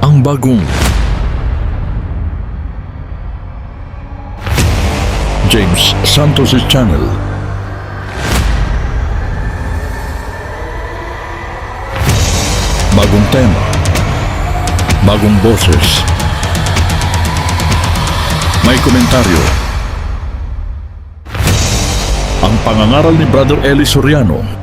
ang bagong James Santos' Channel. Bagong tema, bagong boses, may komentaryo. Ang pangangaral ni Brother Eli Soriano.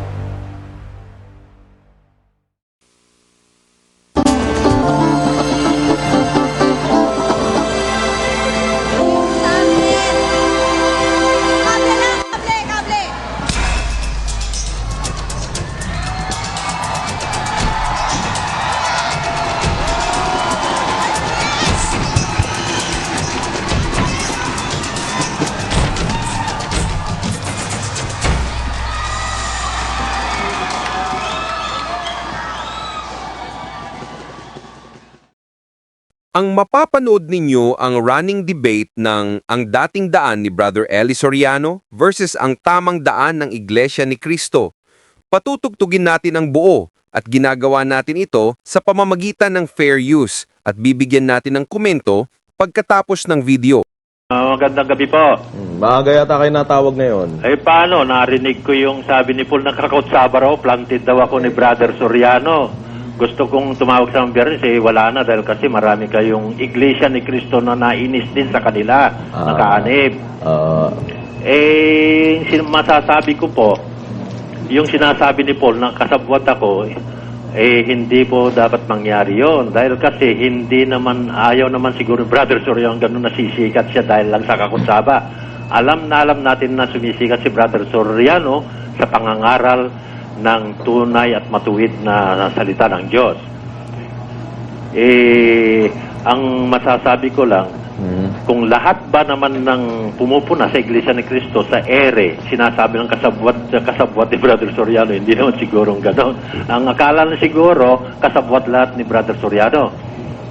Ang mapapanood ninyo ang running debate ng ang dating daan ni Brother Eli Soriano versus ang tamang daan ng Iglesia ni Cristo. Patutugtugin natin ang buo at ginagawa natin ito sa pamamagitan ng fair use at bibigyan natin ng komento pagkatapos ng video. Magandang gabi po. Maaga yata kayo natawag ngayon. Eh paano, narinig ko yung sabi ni Paul na Krakautsaba raw, planted daw ako ni Brother Soriano. Gusto kong tumawag sa Biyernes, wala na dahil kasi marami kayong Iglesia ni Cristo na nainis din sa kanila, nakaanib. Masasabi ko po, yung sinasabi ni Paul na kasabwat ako, hindi po dapat mangyari yon dahil kasi hindi naman, ayaw naman siguro Brother Soriano ganun nasisikat siya dahil lang sa Krakautsaba. Alam natin na sumisikat si Brother Soriano sa pangangaral ng tunay at matuwid na salita ng Diyos. Ang masasabi ko lang, kung lahat ba naman ng pumupuna sa Iglesia ni Cristo sa ere, sinasabi ng kasabwat ni Brother Soriano, hindi naman sigurong gano'n. Ang akala na siguro, kasabwat lahat ni Brother Soriano.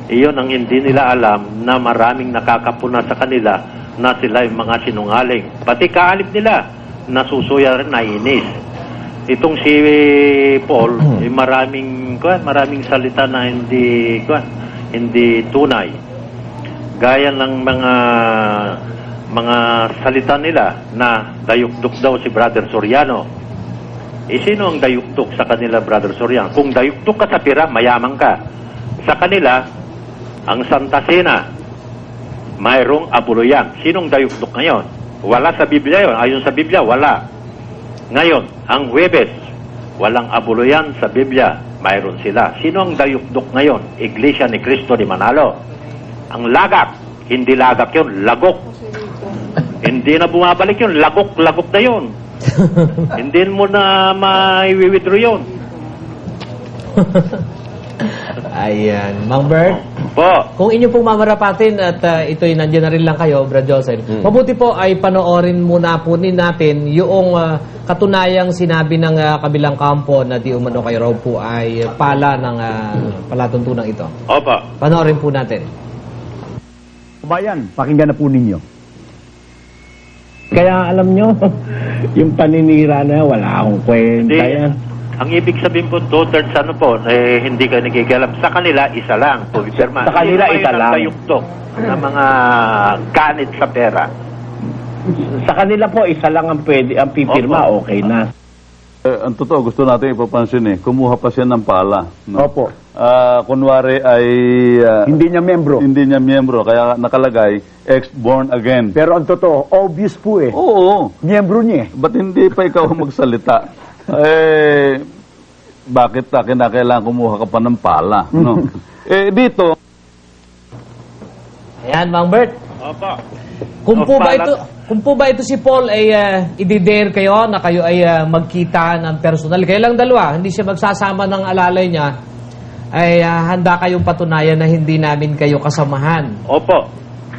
Iyon ang hindi nila alam na maraming nakakapuna sa kanila na sila yung mga sinungaling. Pati kaalip nila, nasusuya rin, nainis. Itong si Paul, maraming salita na hindi tunay. Gaya ng mga salita nila na dayukdok daw si Brother Soriano. Sino ang dayukdok sa kanila, Brother Soriano? Kung dayukdok ka sa pira, mayaman ka. Sa kanila, ang Santa Cena, mayroong abuluyan. Sinong dayukdok ngayon? Wala sa Biblia yun. Ayon sa Biblia, wala. Ngayon, ang Huwebes, walang abuluyan sa Biblia, mayroon sila. Sino ang dayukdok ngayon? Iglesia ni Cristo di Manalo. Ang lagak, hindi lagak yun, lagok. Hindi na bumabalik yun, lagok na yun. Hindi mo na maiwi-withdraw yun. Ayan. Mang Bert, Po. kung inyo pong mamarapatin at ito'y nandiyan na rin lang kayo, Brad Joseph, mabuti po ay panoorin muna po natin yung katunayang sinabi ng kabilang kampo na di umano kayo raw po ay pala ng palatuntunang ito. Opo. Panoorin po natin. Bayan, pakinggan na po ninyo. Kaya alam nyo, yung paninira na wala akong kwenta yan. Ang ibig sabihin po, two-thirds hindi ka nagigalam. Sa kanila, isa lang. Sa kanila, isa lang. Dayukdok na mga ganit sa pera. Sa kanila po, isa lang ang pwede, ang pipirma, Opo. okay na. Ang totoo, gusto natin ipapansin kumuha pa siya ng pala. No? Opo. Kunwari ay... Hindi niya membro. Hindi niya miyembro, kaya nakalagay, ex-born again. Pero ang totoo, obvious po eh. Oo, Miyembro niya eh. ba't hindi pa ikaw magsalita? Bakit kinakailangan kumuha ka pa ng pala? No? Dito... Ayan, Mang Bert. Opo. Kung po ba ito si Paul ay i-dare kayo na kayo ay magkita ng personal, kayo lang dalawa, hindi siya magsasama ng alalay niya, ay handa kayong patunayan na hindi namin kayo kasamahan. Opo.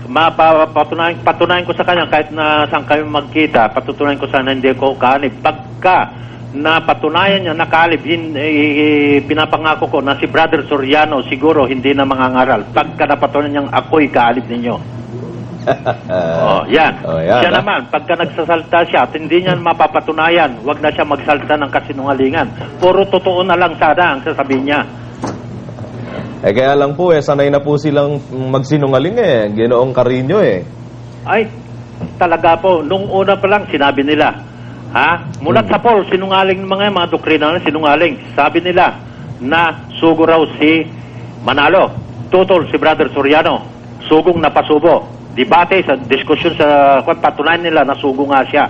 Patunayan ko sa kanya kahit na saan kayo magkita, patutunayan ko sana hindi ko kaanib. Pagka na patunayan niya nakalib, pinapangako ko na si Brother Soriano siguro hindi na mangangaral. Pagka napatunayan niyang ako'y kaalib ninyo. Yan. Siya naman, pagka nagsasalta siya at hindi niya mapapatunayan, wag na siya magsalta ng kasinungalingan. Puro totoo na lang sana ang sasabihin niya. Kaya lang po sanay na po silang magsinungaling Ginoong Carino Ay, talaga po, nung una pa lang sinabi nila, mulat sa Paul, sinungaling mga doktrina na sinungaling. Sabi nila na sugo raw si Manalo, tutol si Brother Soriano, sugong napasubo. Debate sa diskusyon sa patunayan nila na sugo nga siya.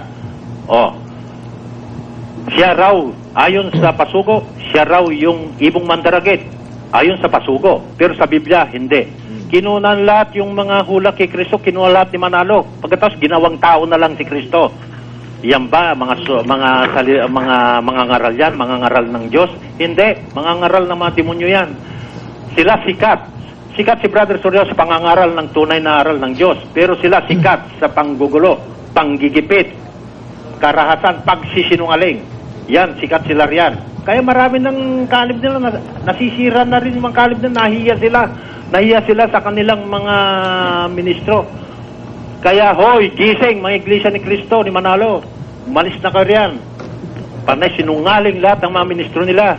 Siya raw, ayon sa pasugo, siya raw yung ibong mandaragit, ayon sa pasugo. Pero sa Biblia, hindi. Kinunan lahat yung mga hula kay Kristo, kinuha lahat ni Manalo. Pagkatapos ginawang tao na lang si Kristo. Yan ba mga ngaral yan, mga ngaral ng Diyos? Hindi, mga ngaral ng mga demonyo yan. Sila sikat. Sikat si Brother Soriano sa pangangaral ng tunay na aral ng Diyos. Pero sila sikat sa panggugulo, panggigipit, karahasan, pagsisinungaling. Yan, sikat sila riyan. Kaya marami ng kalib nila nasisira na rin yung mga kalib na nahiya sila sa kanilang mga ministro. Kaya hoy, gising mga iglesia ni Kristo, ni Manalo. Malis na kayo riyan. Panay sinungaling lahat ng mga ministro nila.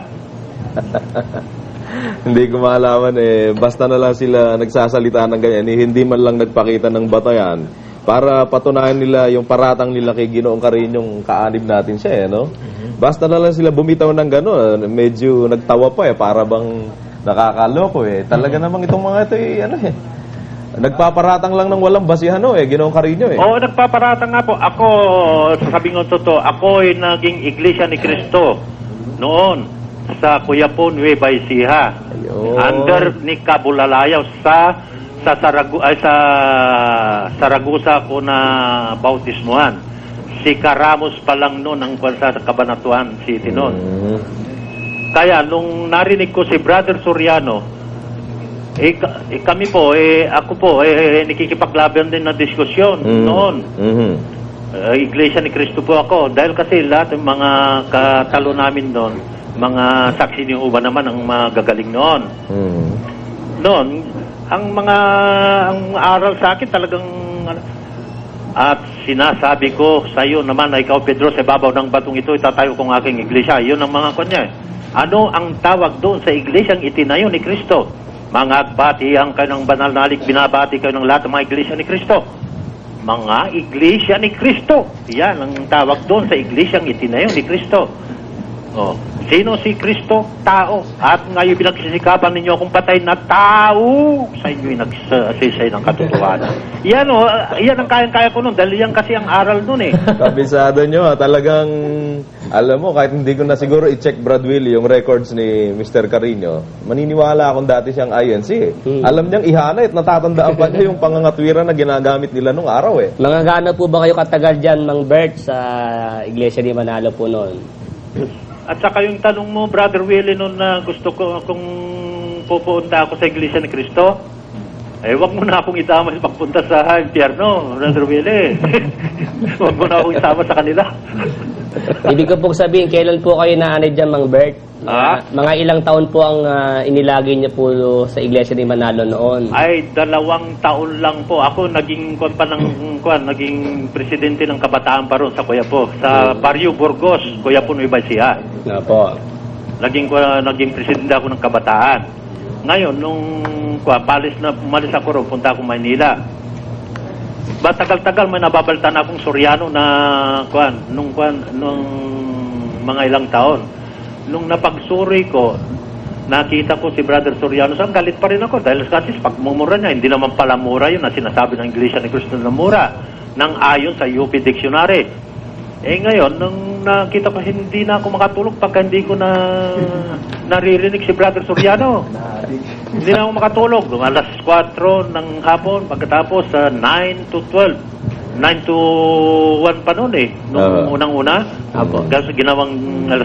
Hindi ko malaman basta na lang sila nagsasalita ng ganyan, hindi man lang nagpakita ng batayan para patunayan nila yung paratang nila kay Ginoong Carino, kaanib natin siya no? Basta na lang sila bumitaw ng gano'n, medyo nagtawa pa para bang nakakaloko Talaga namang itong mga ito nagpaparatang lang ng walang basihan Ginoong Carino Oo, nagpaparatang nga po. Ako, sasabihin ko totoo, ako ay naging iglesia ni Kristo noon sa Cuyapon, Nueva Ecija. Under ni Cabulalayaw sa Saragusa ko na bautismuhan. Si Caramos pa lang noon ang sa Cabanatuan City noon. Kaya nung narinig ko si Brother Soriano, kami po, ako po, nakikipaglaban din na diskusyon noon. Iglesia ni Cristo po ako. Dahil kasi lahat ng mga katalo namin noon, mga saksi ni Uba naman ang magagaling noon. Noon, ang aral sa akin talagang at sinasabi ko sa iyo naman na ikaw, Pedro, sa babaw ng batong ito, itatayo kong aking iglesia. Yun ang mga kanya. Ano ang tawag doon sa iglesyang itinayo ni Kristo? Mga batihan kayo ng banal na alik, binabati kayo ng lahat ng mga iglesia ni Kristo. Mga iglesia ni Kristo. Yan ang tawag doon sa iglesyang itinayo ni Kristo. Sino si Kristo? Tao. At ngayon pinagsisikapan ninyo akong patay na tao. Sa inyo'y nagsasisay ng katotohanan. Yan yan ang kayang-kaya ko nun. Dahil yan kasi ang aral nun Kabisado nyo talagang, alam mo, kahit hindi ko na siguro i-check Brad Willie yung records ni Mr. Carino, maniniwala akong dati siyang INC Alam niyang ihanay at natatandaan pa niya yung pangangatwiran na ginagamit nila nung araw Mga gaano po ba kayo katagal dyan, Mang Bert, sa Iglesia ni Manalo po noon? At saka yung tanong mo, Brother Willie, noon na gusto ko kung pupunta ako sa Iglesia ni Cristo, wag mo na akong itama sa pagpunta sa impyerno, Brother Willie. Wag mo na akong isama sa kanila. Ibig ko pong sabihin, kailan po kayo naanay dyan, Mang Bert? Mga ilang taon po ang inilagay niya po sa Iglesia ni Manalo noon? Ay, 2 taon lang po. Ako naging naging presidente ng kabataan pa ron sa Coyapo, sa Barrio Burgos, Coyapo, Nueva Ecija. Po. Naging presidente ako ng kabataan. Ngayon, nung umalis ako ron, punta ako Maynila. Tagal-tagal may nababaltan akong Soriano na nung mga ilang taon. Nung napagsuri ko, nakita ko si Brother Soriano, saan galit pa rin ako dahil kasi pagmumura niya, hindi naman pala mura yun na sinasabi ng Iglesia ni Cristo na mura nang ayon sa UP Dictionary. Ngayon, nung nakita ko, hindi na ako makatulog pagka hindi ko naririnig si Brother Soriano. Hindi na ako makatulog. Alas 4 ng hapon, pagkatapos 9 to 12. 9 to 1 pa noon nung unang-una. Kasi ginawang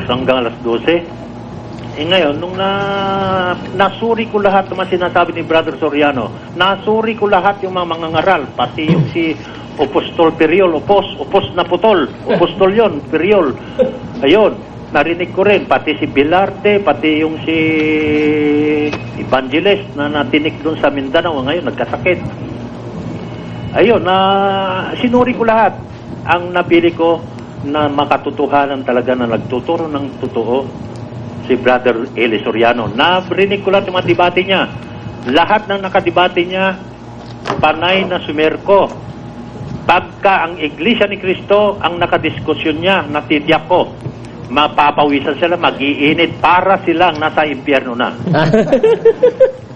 hanggang alas 12. Ngayon, nung nasuri ko lahat ng sinasabi ni Brother Soriano, nasuri ko lahat yung mga mangangaral, pati yung si Apostol Periol, Opos na putol, Apostol yon, Periol. Ayun, narinig ko rin, pati si Bilarte, pati yung si Evangelist na natinik doon sa Mindanao, ngayon nagkasakit. Ayun, sinuri ko lahat. Ang napili ko na makatotohanan talaga na nagtuturo ng totoo, si Brother Eli Soriano. Narinig ko lang yung mga debate niya. Lahat ng nakadebate niya, panay na sumerko. Pagka ang Iglesia ni Cristo ang nakadiskusyon niya, natitiyak ko, mapapawisan sila, mag-iinit para silang nasa impyerno na.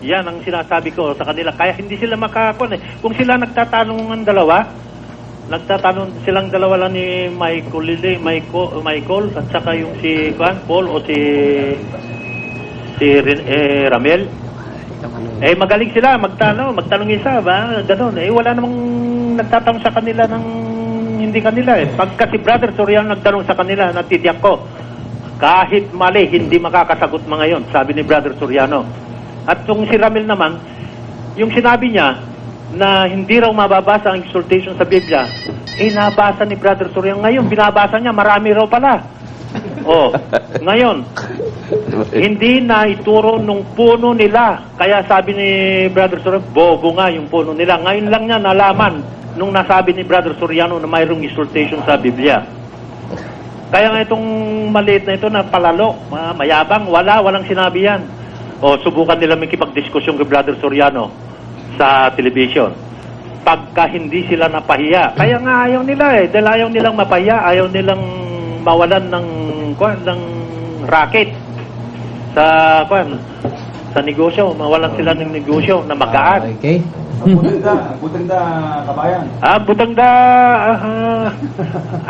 Yan ang sinasabi ko sa kanila. Kaya hindi sila makakon eh. Kung sila nagtatanong ng dalawa, nagtatanong silang dalawa lang ni Michael at saka yung si Paul o si Ramel. Magaling sila magtanong isa ba? Ganon. Wala namang nagtatanong sa kanila ng hindi kanila eh. Pagka si Brother Soriano nagtanong sa kanila, natitiyak ko, kahit mali, hindi makakasagot mga yon, sabi ni Brother Soriano. At yung si Ramel naman, yung sinabi niya na hindi raw mababasa ang exhortation sa Biblia, nabasa ni Brother Soriano. Ngayon, binabasa niya, marami raw pala. Ngayon, hindi na ituro nung puno nila. Kaya sabi ni Brother Soriano, bogo nga yung puno nila. Ngayon lang niya nalaman nung nasabi ni Brother Soriano na mayroong exhortation sa Biblia. Kaya nga itong maliit na ito na palalo, mayabang, walang sinabi yan. Subukan nila makipagdiskusyon kay Brother Soriano sa television. Pagka hindi sila napahiya. Kaya nga ayaw nila eh. Dahil ayaw nilang mapahiya, ayaw nilang mawalan ng racket sa negosyo. Mawalan sila ng negosyo na magaan. Okay. Butangda, kabayan. Butangda,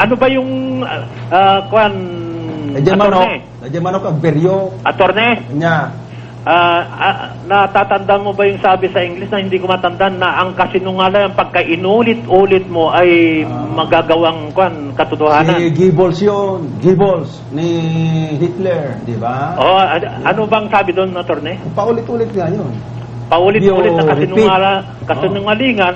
ano ba yung Nadyan manok ang beryo attorney? niya. Natatanda mo ba yung sabi sa English na hindi ko matandaan na ang kasinungalingan pagka inulit-ulit mo ay magagawang katotohanan? Si Goebbels yun. Goebbels ni Hitler, di ba? Ano bang sabi doon, attorney? Paulit-ulit nga yun. Paulit-ulit na kasinungalingan,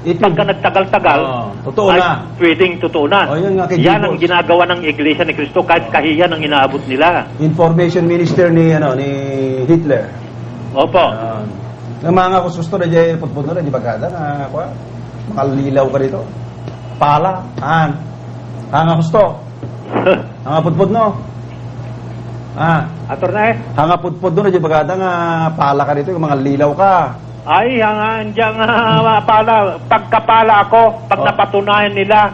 pagka nagtagal-tagal, totoo ay na. pwedeng totoo na. Yun nga kay Yan ang Goebbels. ginagawa ng Iglesia ni Cristo kahit kahiyan ang inaabot nila. Information minister ni Hitler. Opo. Ng mga kususto na dyan, putput na rin, di ba gada na, makalilaw ka dito. Pala, hanga gusto. Hanga putput no. Attorney? Hanga putput doon, di ba gada nga, pala ka dito, mga lilaw ka. Ay, andiyan pala, pagkapala ako, pag napatunayan nila,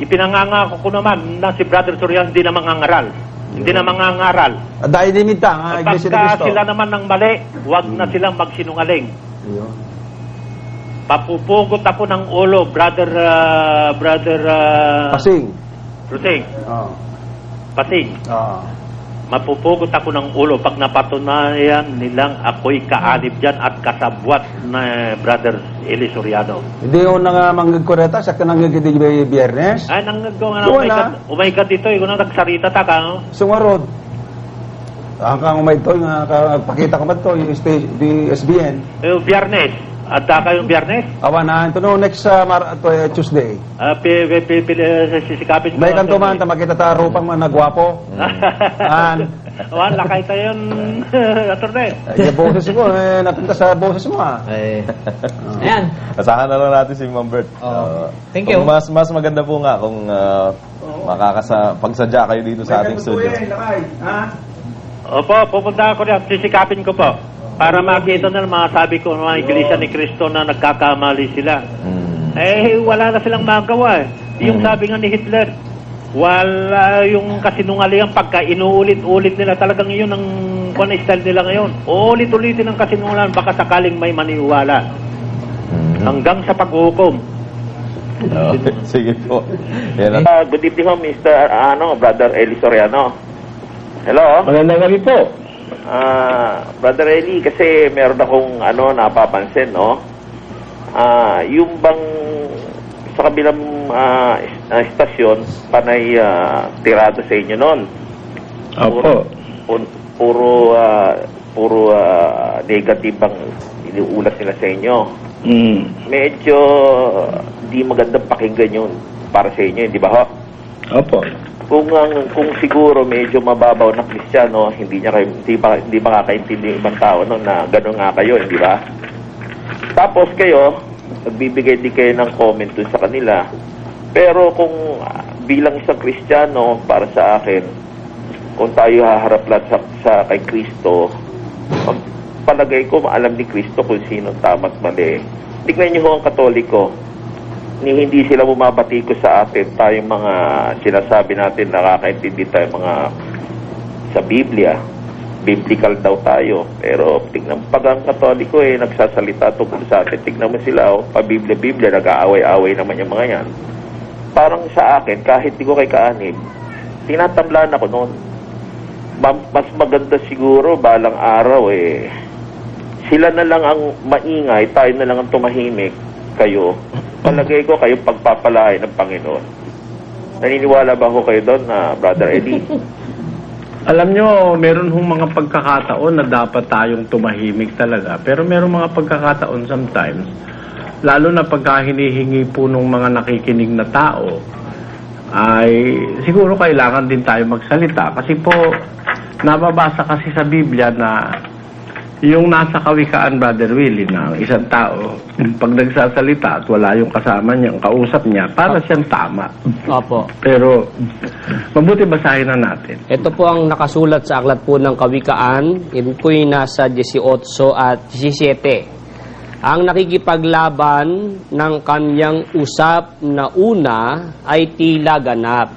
ipinangangako ko naman na si Brother Soriano hindi na mangangaral. Hindi na mangangaral. Dahil limita, nga, Iglesia ni Pagka Cristo. sila naman ng mali, huwag na silang magsinungaling. Ayun. Papupugot ako ng ulo, Brother Pasing. Rusing, Pasing. Mapupugot ako ng ulo pag napatunayan nilang ako'y kaalib dyan at kasabwat na Brother Eli Soriano. Hindi ko na manggagkureta, sakta nang gagawin biyernes. Ay, umay ka dito, kung nagsarita ta ka, no? Sungarod. Hanggang umay ito, pakita ko ba ito, yung SBN. Yung biyernes, at ka yung biyernes? Awan na, ito no, next Tuesday. Sisikapin ko. May kanto man, makita ta rupang mga nagwapo. Lakay tayo yun, attorney. Yung boses ko, napunta sa boses mo Ayan. Asahan na lang natin si Ma'am Bert. Thank you. Mas maganda po nga kung pagsadya kayo dito sa ating studio. Opo, pupunta ako rin. Sisikapin ko po. Para makita na masabi ko mga Iglesia ni Cristo na nagkakamali sila. Wala na silang magawa eh. Yung sabi nga ni Hitler, wala yung kasinungalingan pagka inuulit-ulit nila. Talagang yun ang style nila ngayon. Ulit-ulitin ang kasinungalingan baka sakaling may maniwala. Hanggang sa paghukom. Sige po. Yan Good evening ho, Mr. Brother Eli Soriano. Hello? Magandang gabi po. Brother Eli, kasi meron akong napapansin, no? Yung bang sa kabilang istasyon, panay tirado sa inyo noon. Opo. Puro negative ang iniulat nila sa inyo. Medyo di magandang pakinggan yun para sa inyo, di ba ho? Opo. Kung siguro medyo mababaw na Kristiyano, hindi makakaintindi yung ibang tao no, na gano'n nga kayo, hindi ba? Tapos kayo, nagbibigay din kayo ng comment dun sa kanila. Pero kung bilang isang Kristiyano, para sa akin, kung tayo haharap lang sa kay Kristo, palagay ko maalam ni Kristo kung sino tama at mali. Tignan niyo ho ang Katoliko, hindi sila bumabati ko sa atin, tayong mga sinasabi natin, nakakaintindi tayo mga sa Biblia, biblical daw tayo, pero tignan pag ang Katoliko nagsasalita tungkol sa atin, tignan mo sila, pa-Biblia, nag-aaway-aaway naman yung mga yan. Parang sa akin, kahit di ko kay kaanib, tinatamlaan ako noon. Mas maganda siguro balang araw sila na lang ang maingay, tayo na lang ang tumahimik, kayo. Palagay ko kayo pagpapalain ng Panginoon. Naniniwala ba ho kayo doon, Brother Eddie? Alam nyo, meron hong mga pagkakataon na dapat tayong tumahimik talaga. Pero meron mga pagkakataon sometimes, lalo na pagka hinihingi po ng mga nakikinig na tao, ay siguro kailangan din tayo magsalita. Kasi po, nababasa kasi sa Biblia na yung nasa kawikaan, Brother Willie, na ang isang tao, pag nagsasalita at wala yung kasama niya, ang kausap niya, para siyang tama. Opo. Pero, mabuti basahin na natin. Ito po ang nakasulat sa aklat po ng Kawikaan. Ito po yung nasa 18 at 17. Ang nakikipaglaban ng kanyang usap na una ay tila ganap.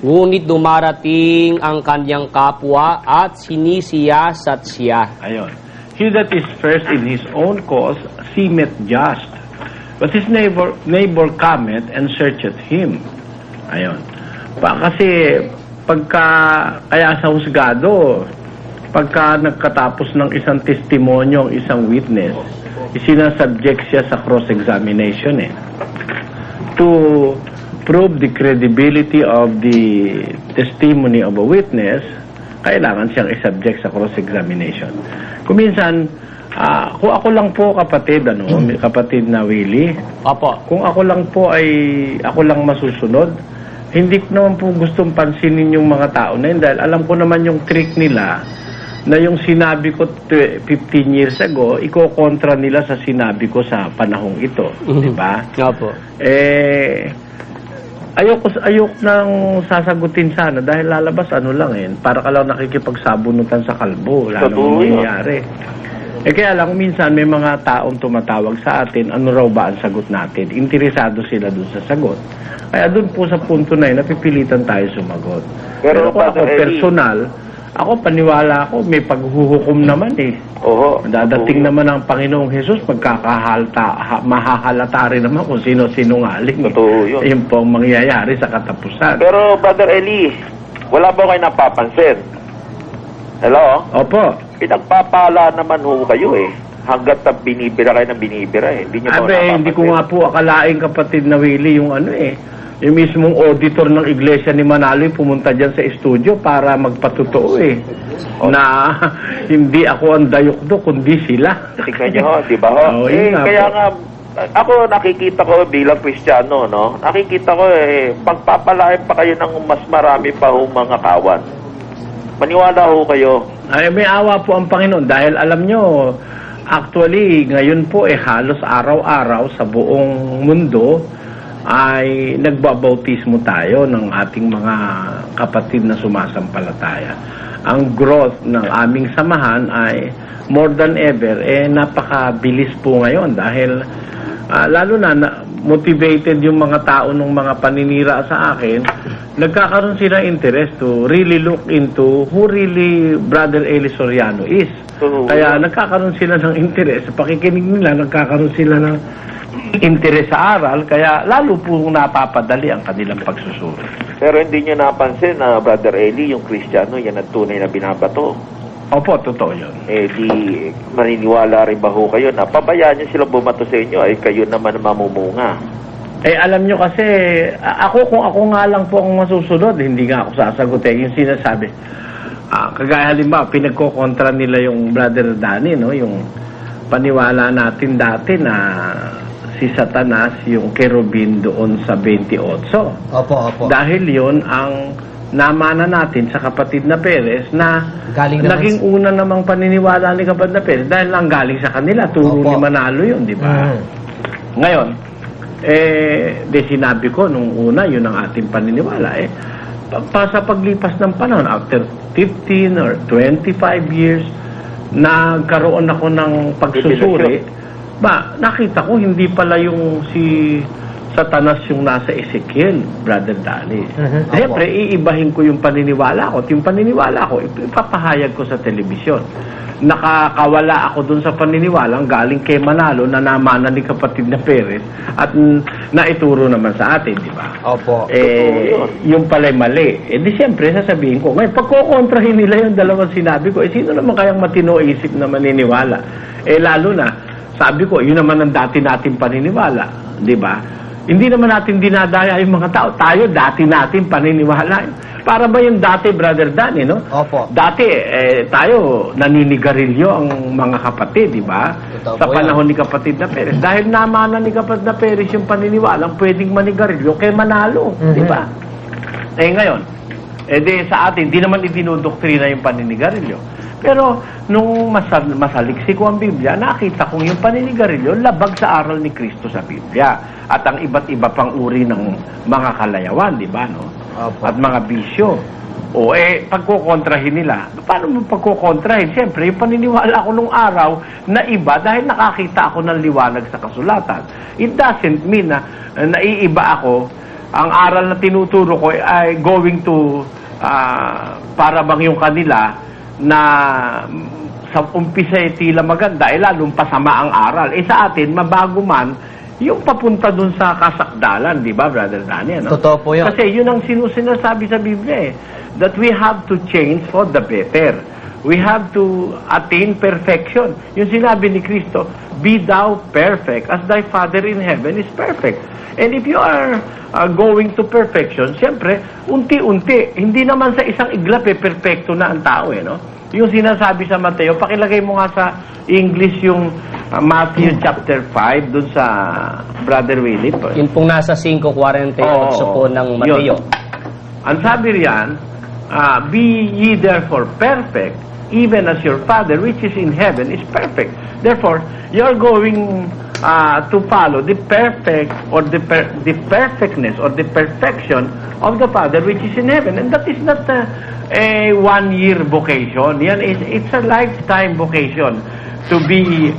Ngunit dumarating ang kanyang kapwa at sinisiyasat siya. Ayon. He that is first in his own cause seemeth just, but his neighbor cometh and searcheth him. Ayon. Kasi kaya sa husgado, pagka nagkatapos ng isang testimonyo, isang witness, isinasubject siya sa cross-examination to prove the credibility of the testimony of a witness, kailangan siyang isubject sa cross-examination. Kung minsan, kung ako lang po kapatid na Willie, Opo. kung ako lang po ako lang masusunod, hindi ko naman po gustong pansinin yung mga tao na yun dahil alam ko naman yung trick nila na yung sinabi ko 15 years ago, iko-kontra nila sa sinabi ko sa panahong ito. Diba? Opo. Ayok nang sasagutin sana dahil lalabas para ka lang nakikipagsabunutan sa kalbo. Wala namang mangyayari. Kaya lang, minsan may mga taong tumatawag sa atin, ano raw ba ang sagot natin? Interesado sila dun sa sagot. Kaya dun po sa punto na yun, napipilitan tayo sumagot. Pero kung ako personal, ako paniwala ako, may paghuhukom naman Oo. Dadating naman ang Panginoong Jesus, mahahalata rin naman kung sino-sinungaling. Totoo yun. Yun po ang mangyayari sa katapusan. Pero, Brother Eli, wala ba kayo napapansin? Hello? Opo. Pinagpapala naman ho kayo hanggat na binibira kayo ng binibira Hindi nyo ba napapansin? Hindi ko nga po akalain, kapatid na Willie, yung yung mismong auditor ng Iglesia ni Manaloy pumunta dyan sa studio para magpatotoo na hindi ako ang dayokdo kundi sila. Tignan nyo ho, di ba ho? Kaya nga, ako nakikita ko bilang Kristiyano, no? Nakikita ko pagpapalain pa kayo ng mas marami pa ho mga kawan. Maniwala ho kayo. Ay, may awa po ang Panginoon dahil alam nyo, actually, ngayon po halos araw-araw sa buong mundo ay nagbabautismo tayo ng ating mga kapatid na sumasampalataya. Ang growth ng aming samahan ay more than ever, napakabilis po ngayon dahil lalo na motivated yung mga tao ng mga paninira sa akin, nagkakaroon sila interest to really look into who really Brother Eli Soriano is. Kaya nagkakaroon sila ng interest, sa pakikinig nila, nagkakaroon sila ng interest sa aral, kaya lalo po napapadali ang kanilang pagsusuri. Pero hindi nyo napansin na Brother Eli, yung Kristiyano, yan ang tunay na binabato. Opo, totoo yun. Di maniniwala rin ba ho kayo na pabayaan nyo silang bumato sa inyo ay kayo naman mamumunga? Alam nyo kasi, kung ako nga lang po ang masusunod, hindi nga ako sasagot yung sinasabi. Kagaya halimbawa, pinagkokontra nila yung Brother Danny, yung paniwala natin dati na si Satanas yung kerubin doon sa 28. Opo. Dahil yon ang namana natin sa kapatid na Perez na naging una namang paniniwala ni kapatid na Perez dahil lang galing sa kanila. Turo ni Manalo yun, di ba? Ngayon, sinabi ko nung una, yun ang ating paniniwala. sa paglipas ng panahon, after 15 or 25 years, nagkaroon ako ng pagsusuri, nakita ko hindi pala yung si Satanas yung nasa Ezekiel, Brother Danny. Siyempre, iibahin ko yung paniniwala ko. At yung paniniwala ko, ipapahayag ko sa telebisyon. Nakakawala ako dun sa paniniwalang galing kay Manalo na namana ni kapatid na Perez at naituro naman sa atin, di ba? Opo. Yung pala'y mali. Di siyempre, sasabihin ko, ngayon, pagkukontrahin nila yung dalawang sinabi ko, sino naman kayang matino isip na maniniwala? Lalo na, sabi ko, yun naman ang dati natin paniniwala, di ba? Hindi naman natin dinadaya yung mga tao. Tayo, dati natin paniniwala. Para ba yung dati, Brother Danny, no? Opo. Dati, tayo, naninigarilyo ang mga kapatid, di ba? Sa panahon ni kapatid na Perez. Dahil namana ni kapatid na Perez yung paniniwalang pwedeng manigarilyo kay Manalo, di ba? Ngayon, sa atin, di naman idinodoktrina yung paninigarilyo. Pero, nung masaliksik ko ang Biblia, nakita kong yung paninigarilyo labag sa aral ni Kristo sa Biblia. At ang iba't iba pang uri ng mga kalayawan, di ba, no? At mga bisyo. Pagkukontrahin nila. Paano mo pagkukontrahin? Siyempre, yung paniniwala ko nung araw na iba dahil nakakita ako ng liwanag sa kasulatan. It doesn't mean na naiiba ako. Ang aral na tinuturo ko ay going to para bang yung kanila na sa umpisa tila maganda, lalong pasama ang aral. Sa atin, mabago man, yung papunta dun sa kasakdalan, di ba, Brother Danny? No? Totoo po yun. Kasi yun ang sinasabi sa Biblia that we have to change for the better. We have to attain perfection. Yung sinabi ni Kristo, be thou perfect as thy Father in heaven is perfect. And if you are going to perfection, siyempre, unti-unti, hindi naman sa isang iglap perfecto na ang tao, no? Yung sinasabi sa Mateo, pakilagay mo nga sa English yung Matthew chapter 5 dun sa Brother Willie. Yun pong nasa 5:48 po ng Mateo. Ang sabi riyan, be ye therefore perfect, even as your Father which is in heaven is perfect. Therefore, you're going to follow the perfect or the perfectness or the perfection of the Father which is in heaven. And that is not a one-year vocation. Yan it's a lifetime vocation to be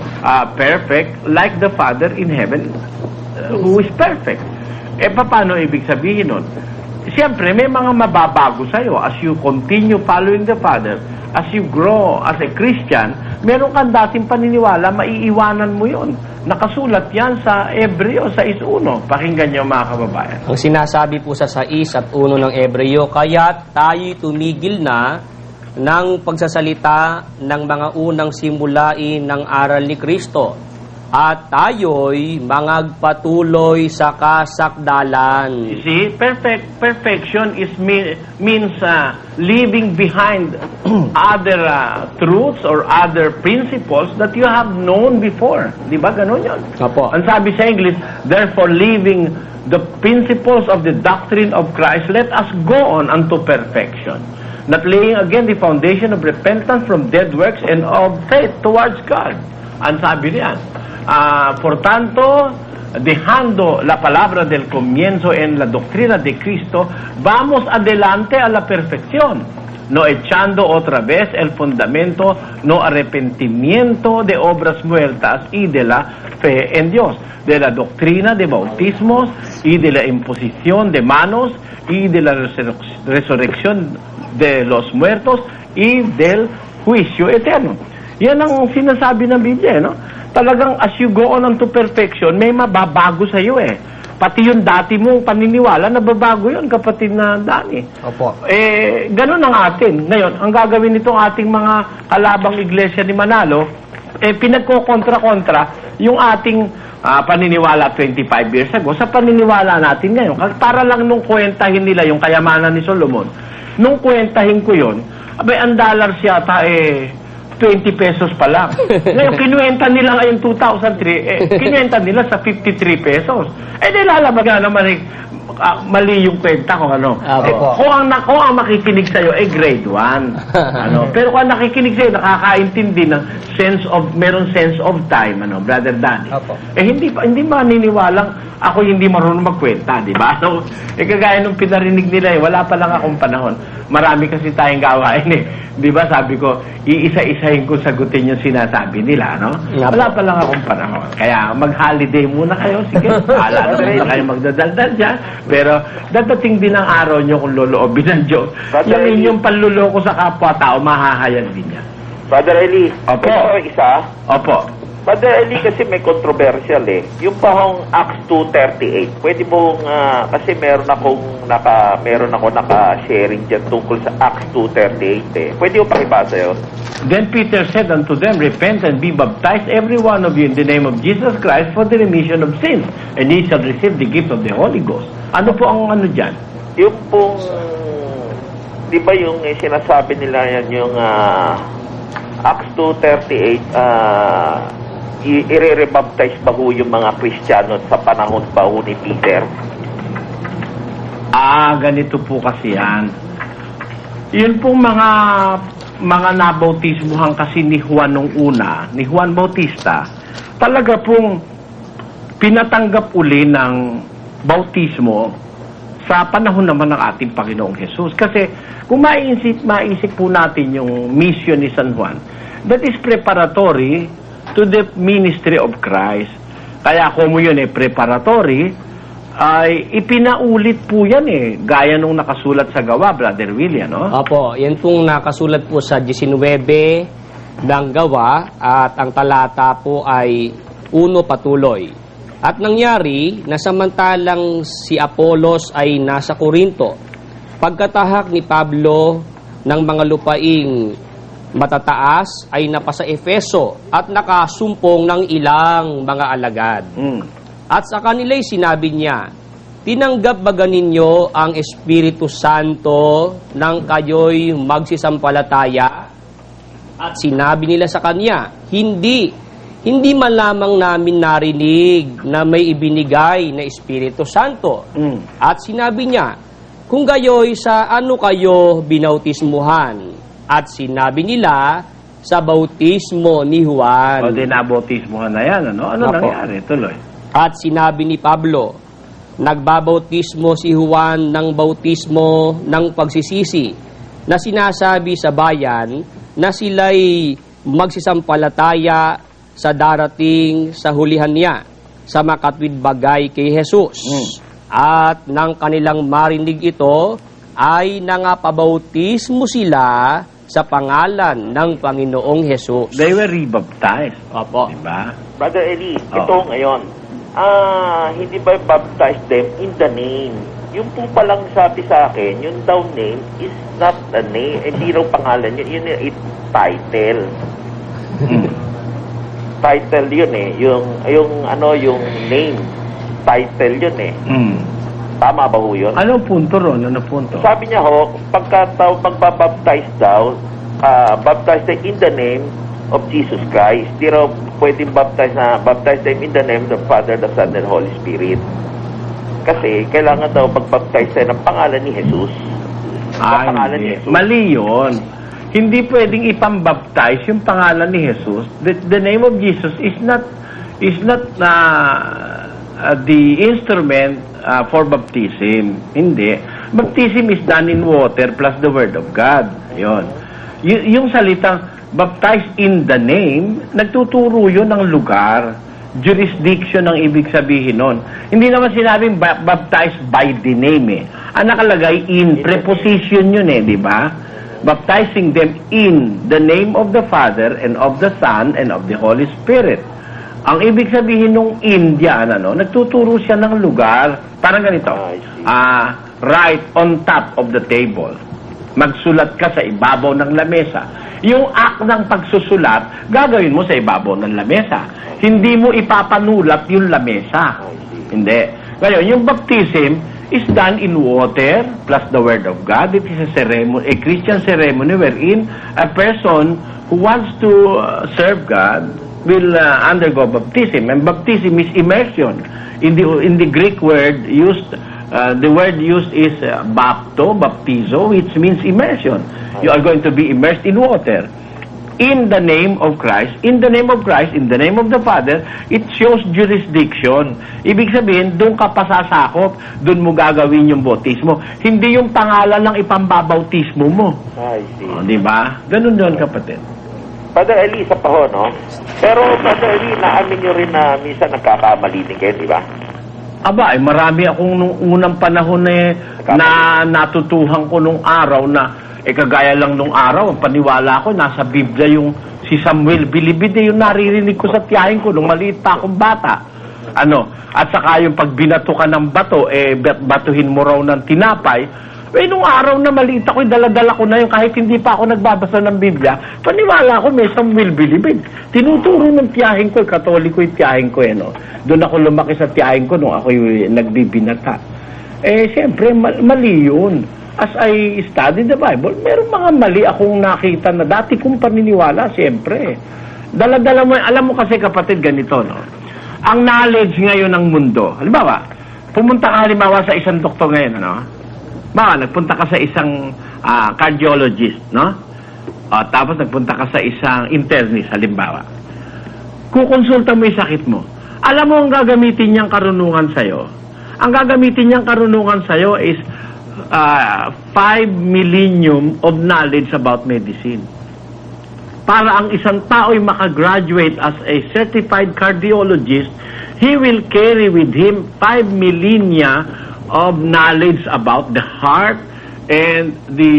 perfect like the Father in heaven who is perfect. Paano ibig sabihin nun? Siyempre, may mga mababago sa'yo as you continue following the Father, as you grow as a Christian, meron kang dating paniniwala, maiiwanan mo yun. Nakasulat yan sa Hebreo 6:1. Pakinggan niyo mga kababayan. Ang sinasabi po sa 6 at 1 ng Hebreo, kaya tayo tumigil na ng pagsasalita ng mga unang simulain ng aral ni Kristo at tayo'y mangagpatuloy sa kasakdalan. You see, perfection is means leaving behind other truths or other principles that you have known before. Di ba? Ganun yun. Apo. Ang sabi sa English, therefore leaving the principles of the doctrine of Christ, let us go on unto perfection. Not laying again the foundation of repentance from dead works and of faith towards God. Ang sabi niyan, por tanto, dejando la palabra del comienzo en la doctrina de Cristo, vamos adelante a la perfección, no echando otra vez el fundamento, no arrepentimiento de obras muertas y de la fe en Dios, de la doctrina de bautismos y de la imposición de manos y de la resurrección de los muertos y del juicio eterno. Yan ang sinasabi ng Biblia, no? Talagang as you go on unto perfection, may mababago sa iyo Pati yung dati mong paniniwala, nababago yun, kapatid na Danny. Opo. Ganun ang atin. Ngayon, ang gagawin nitong ating mga kalabang iglesia ni Manalo, pinagkokontra-kontra yung ating paniniwala 25 years ago sa paniniwala natin ngayon. Para lang nung kwentahin nila yung kayamanan ni Solomon, nung kwentahin ko yun, abay, ang dollars yata 20 pesos pa lang. Ngayon, kinuwenta nila ngayong 2003, kinuwenta nila sa 53 pesos. Nilalabag na naman mali yung kwenta kung ano. Kung ang makikinig sa'yo grade 1. Pero kung ang nakikinig sa'yo, nakakaintindi ng meron sense of time, Brother Danny. Hindi maniniwalang ako hindi marunong magkwenta, di ba? So, kagaya nung pinarinig nila, wala pa lang akong panahon. Marami kasi tayong gawain Di ba, sabi ko, iisa-isahin ko sagutin yung sinasabi nila, Wala pa lang akong panahon. Kaya mag-holiday muna kayo, sige. Alala na kayo magdadaldal dyan. Pero dadating din ang araw nyo kung loloobin ng Diyos. Yung inyong panluloko sa kapwa-tao, mahahayan din yan. Brother Eli, Opo. ito isa. Opo. Brother Eli, kasi may controversial Yung pahong Acts 2:38. Pwede mong, kasi meron ako naka-sharing dyan tungkol sa Acts 2:38 Pwede mo pakibasa yun? Then Peter said unto them, Repent and be baptized every one of you in the name of Jesus Christ for the remission of sins, and ye shall receive the gift of the Holy Ghost. Ano po ang dyan? Yung pong, di ba yung sinasabi nila yan, yung Acts 2:38, i-re-baptize ba ho yung mga Kristiyano sa panahon pa ho ni Peter? Ganito po kasi yan. Yun pong mga nabautismuhan kasi ni Juan nung una, ni Juan Bautista, talaga pong pinatanggap uli ng bautismo sa panahon naman ng ating Panginoong Jesus. Kasi kung maisip po natin yung mission ni San Juan, that is preparatory to the ministry of Christ. Kaya kung yun preparatory, ay ipinaulit po yan gaya nung nakasulat sa gawa, Brother William, Opo, yan pong nakasulat po sa 19 ng gawa at ang talata po ay 1 patuloy. At nangyari na samantalang si Apolos ay nasa Corinto, pagkatahak ni Pablo ng mga lupaing matataas ay napasa Efeso at nakasumpong ng ilang mga alagad. At sa kanila'y sinabi niya, tinanggap ba ninyo ang Espiritu Santo nang kayo'y magsisampalataya? At sinabi nila sa kanya, hindi man lamang namin narinig na may ibinigay na Espiritu Santo. At sinabi niya, kung gayo'y sa ano kayo binautismuhan? At sinabi nila sa bautismo ni Juan. O din nabautismuhan na yan, Ano nangyari? Tuloy. At sinabi ni Pablo, nagbabautismo si Juan ng bautismo ng pagsisisi na sinasabi sa bayan na sila'y magsisampalataya sa darating sa hulihan niya sa makatwid bagay kay Jesus. At nang kanilang marinig ito, ay nangapabautismo sila sa pangalan ng Panginoong Jesus. They were rebaptized. Opo. Diba? Brother Eli, ito ngayon, hindi ba baptize them in the name? Yung po palang sabi sa akin, yung daw name is not the name, hindi raw pangalan yun, yun it's title. Title yun yung name, title yun Tama ba ho yun? Anong punto ron? Anong punto? Sabi niya pagka magbabaptize daw, baptize them in the name of Jesus Christ. Di raw pwedeng baptize them in the name of the Father, the Son, and Holy Spirit. Kasi kailangan daw magbaptize tayo ng pangalan ni Jesus. Pangalan ni Jesus. Mali yun. Hindi pwedeng ipambaptize yung pangalan ni Jesus. The name of Jesus is not the instrument for baptism. Hindi. Baptism is done in water plus the Word of God. Yun. Yung salitang baptize in the name, nagtuturo yun ng lugar. Jurisdiction ang ibig sabihin nun. Hindi naman sinabing baptize by the name Ang nakalagay in, preposition yun di ba? Baptizing them in the name of the Father and of the Son and of the Holy Spirit. Ang ibig sabihin nung Indian, nagtuturo siya ng lugar, parang ganito, right on top of the table. Magsulat ka sa ibabaw ng lamesa. Yung act ng pagsusulat, gagawin mo sa ibabaw ng lamesa. Hindi mo ipapanulat yung lamesa. Hindi. Ngayon, yung baptism, is done in water plus the Word of God. It is a ceremony, a Christian ceremony wherein a person who wants to serve God will undergo baptism. And baptism is immersion. In the Greek word used, the word used is baptizo, which means immersion. You are going to be immersed in water. In the name of Christ, in the name of Christ, in the name of the Father, it shows jurisdiction. Ibig sabihin, doon ka pasasakop, doon mo gagawin yung bautismo. Hindi yung pangalan ng ipambabautismo mo. I see. Di ba? Ganun doon, kapatid. Father Eli, isa pa ho, no? Pero, Father Eli, naamin nyo rin na minsan nagkakamali din kayo, di ba? Aba, marami akong nung unang panahon na natutuhan ko nung araw na kagaya lang nung araw, ang paniwala ko, nasa Biblia yung si Samuel Bilibide, yung naririnig ko sa tiyahin ko nung maliit pa akong bata. At saka yung pag binato ka ng bato, batuhin mo raw ng tinapay. Nung araw na maliit ako, dala-dala ko na yung kahit hindi pa ako nagbabasa ng Biblia, paniwala ko may Samuel Bilibid. Tinuturo ng tiyahin ko, katoliko yung tiyahin ko, no? Doon ako lumaki sa tiyahin ko nung ako yung nagbibinata. Siyempre, mali yun. As I study the Bible, meron mga mali akong nakita na dati kong paniniwala, siyempre. Dala-dala mo, alam mo kasi kapatid, ganito, no? Ang knowledge ngayon ng mundo, halimbawa, pumunta ka halimbawa sa isang doktor ngayon, ano? Nagpunta ka sa isang cardiologist, no? Tapos nagpunta ka sa isang internist, halimbawa. Kukonsulta mo yung sakit mo. Alam mo ang gagamitin niyang karunungan sa'yo? Ang gagamitin niyang karunungan sa'yo is 5 millennium of knowledge about medicine. Para ang isang tao ay makagraduate as a certified cardiologist, he will carry with him 5 millennia of knowledge about the heart and the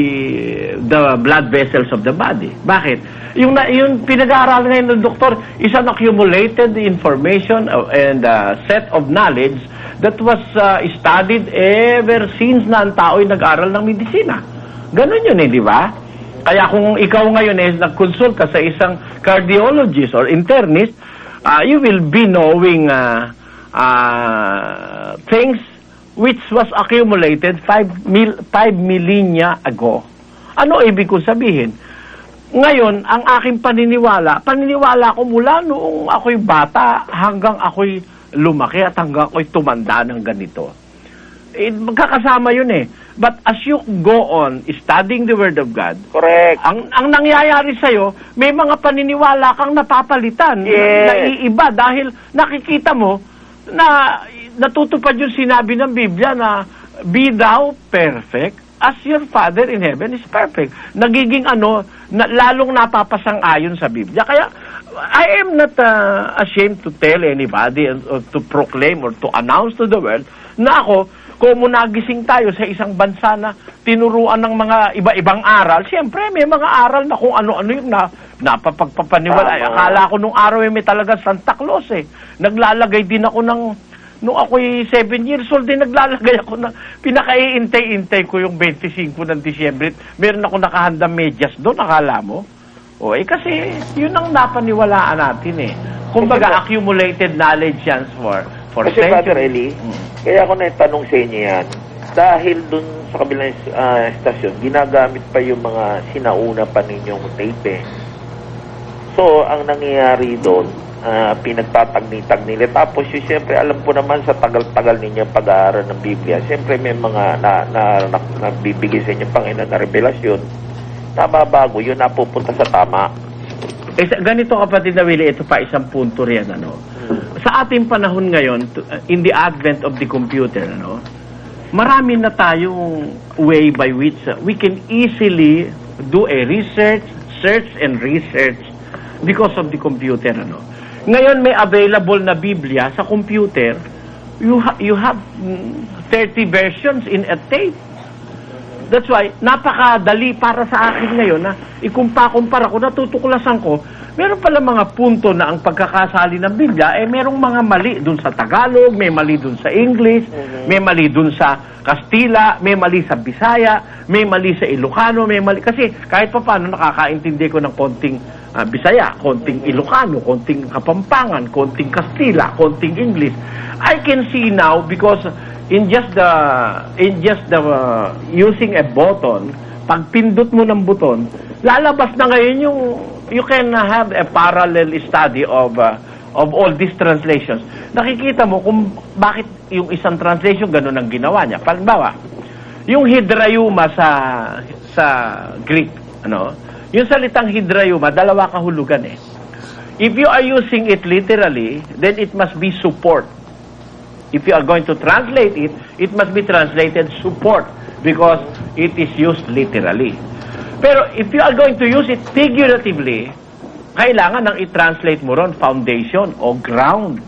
blood vessels of the body. Bakit? Yung pinag-aaralan ngayon ng doktor is an accumulated information and set of knowledge that was studied ever since na ang tao ay nag-aral ng medisina. Ganun yun di ba? Kaya kung ikaw ngayon nag-consult ka sa isang cardiologist or internist, you will be knowing things which was accumulated 5 millennia ago. Ano ibig kong sabihin? Ngayon, ang aking paniniwala ko mula noong ako'y bata hanggang ako'y lumaki at hanggang ako'y tumanda ng ganito. Magkakasama yun But as you go on studying the Word of God, Correct. ang nangyayari sa'yo, may mga paniniwala kang napapalitan, naiiba dahil nakikita mo na natutupad yung sinabi ng Biblia na be thou perfect as your Father in heaven is perfect. Nagiging lalong napapasang-ayon sa Biblia. Kaya, I am not ashamed to tell anybody or to proclaim or to announce to the world na ako, kung nagising tayo sa isang bansa na tinuruan ng mga iba-ibang aral, siyempre may mga aral na kung ano-ano yung napapagpapaniwala. Akala ko nung araw may talaga Santa Claus Naglalagay din ako nung ako'y 7 years old, naglalagay ako pinakaiintay-intay ko yung 25 ng Disyembre. Meron ako nakahandang medyas doon, akala mo? Kasi yun ang napaniwalaan natin Kumbaga, accumulated knowledge yan for Kasi centuries. Father Eli, kaya ako naitanong sa inyo yan, dahil dun sa kabilang estasyon, ginagamit pa yung mga sinauna pa ninyong tape So, ang nangyayari doon, pinagtatagni-tag nila. Tapos yung siyempre, alam po naman sa tagal-tagal ninyong pag-aaral ng Biblia, siyempre may mga nabibigay sa inyong Panginoon na revelasyon, nababago, yun napupunta sa tama. Ganito kapatid na Willie, ito pa isang punto riyan, Sa ating panahon ngayon, in the advent of the computer, marami na tayong way by which we can easily do a search and research because of the computer, Ngayon may available na Biblia sa computer. You have 30 versions in a tape. That's why, napakadali para sa akin ngayon na ikumpara ko, natutuklasan ko, meron pala mga punto na ang pagkakasali ng Biblia, merong mga mali dun sa Tagalog, may mali dun sa English, may mali dun sa Kastila, may mali sa Bisaya, may mali sa Ilocano, may mali, kasi kahit pa paano nakakaintindi ko ng konting Bisaya, konting Ilocano, konting Kapampangan, konting Kastila, konting English. I can see now because in just the using a button, pag pindot mo ng buton, lalabas na ngayon yung you can have a parallel study of all these translations. Nakikita mo kung bakit yung isang translation ganun ang ginawa niya. Halimbawa, yung hidrayuma sa Greek, yung salitang hidrayuma, dalawa kahulugan eh. If you are using it literally, then it must be support. If you are going to translate it, it must be translated support because it is used literally. Pero if you are going to use it figuratively, kailangan nang i-translate mo ron foundation o ground.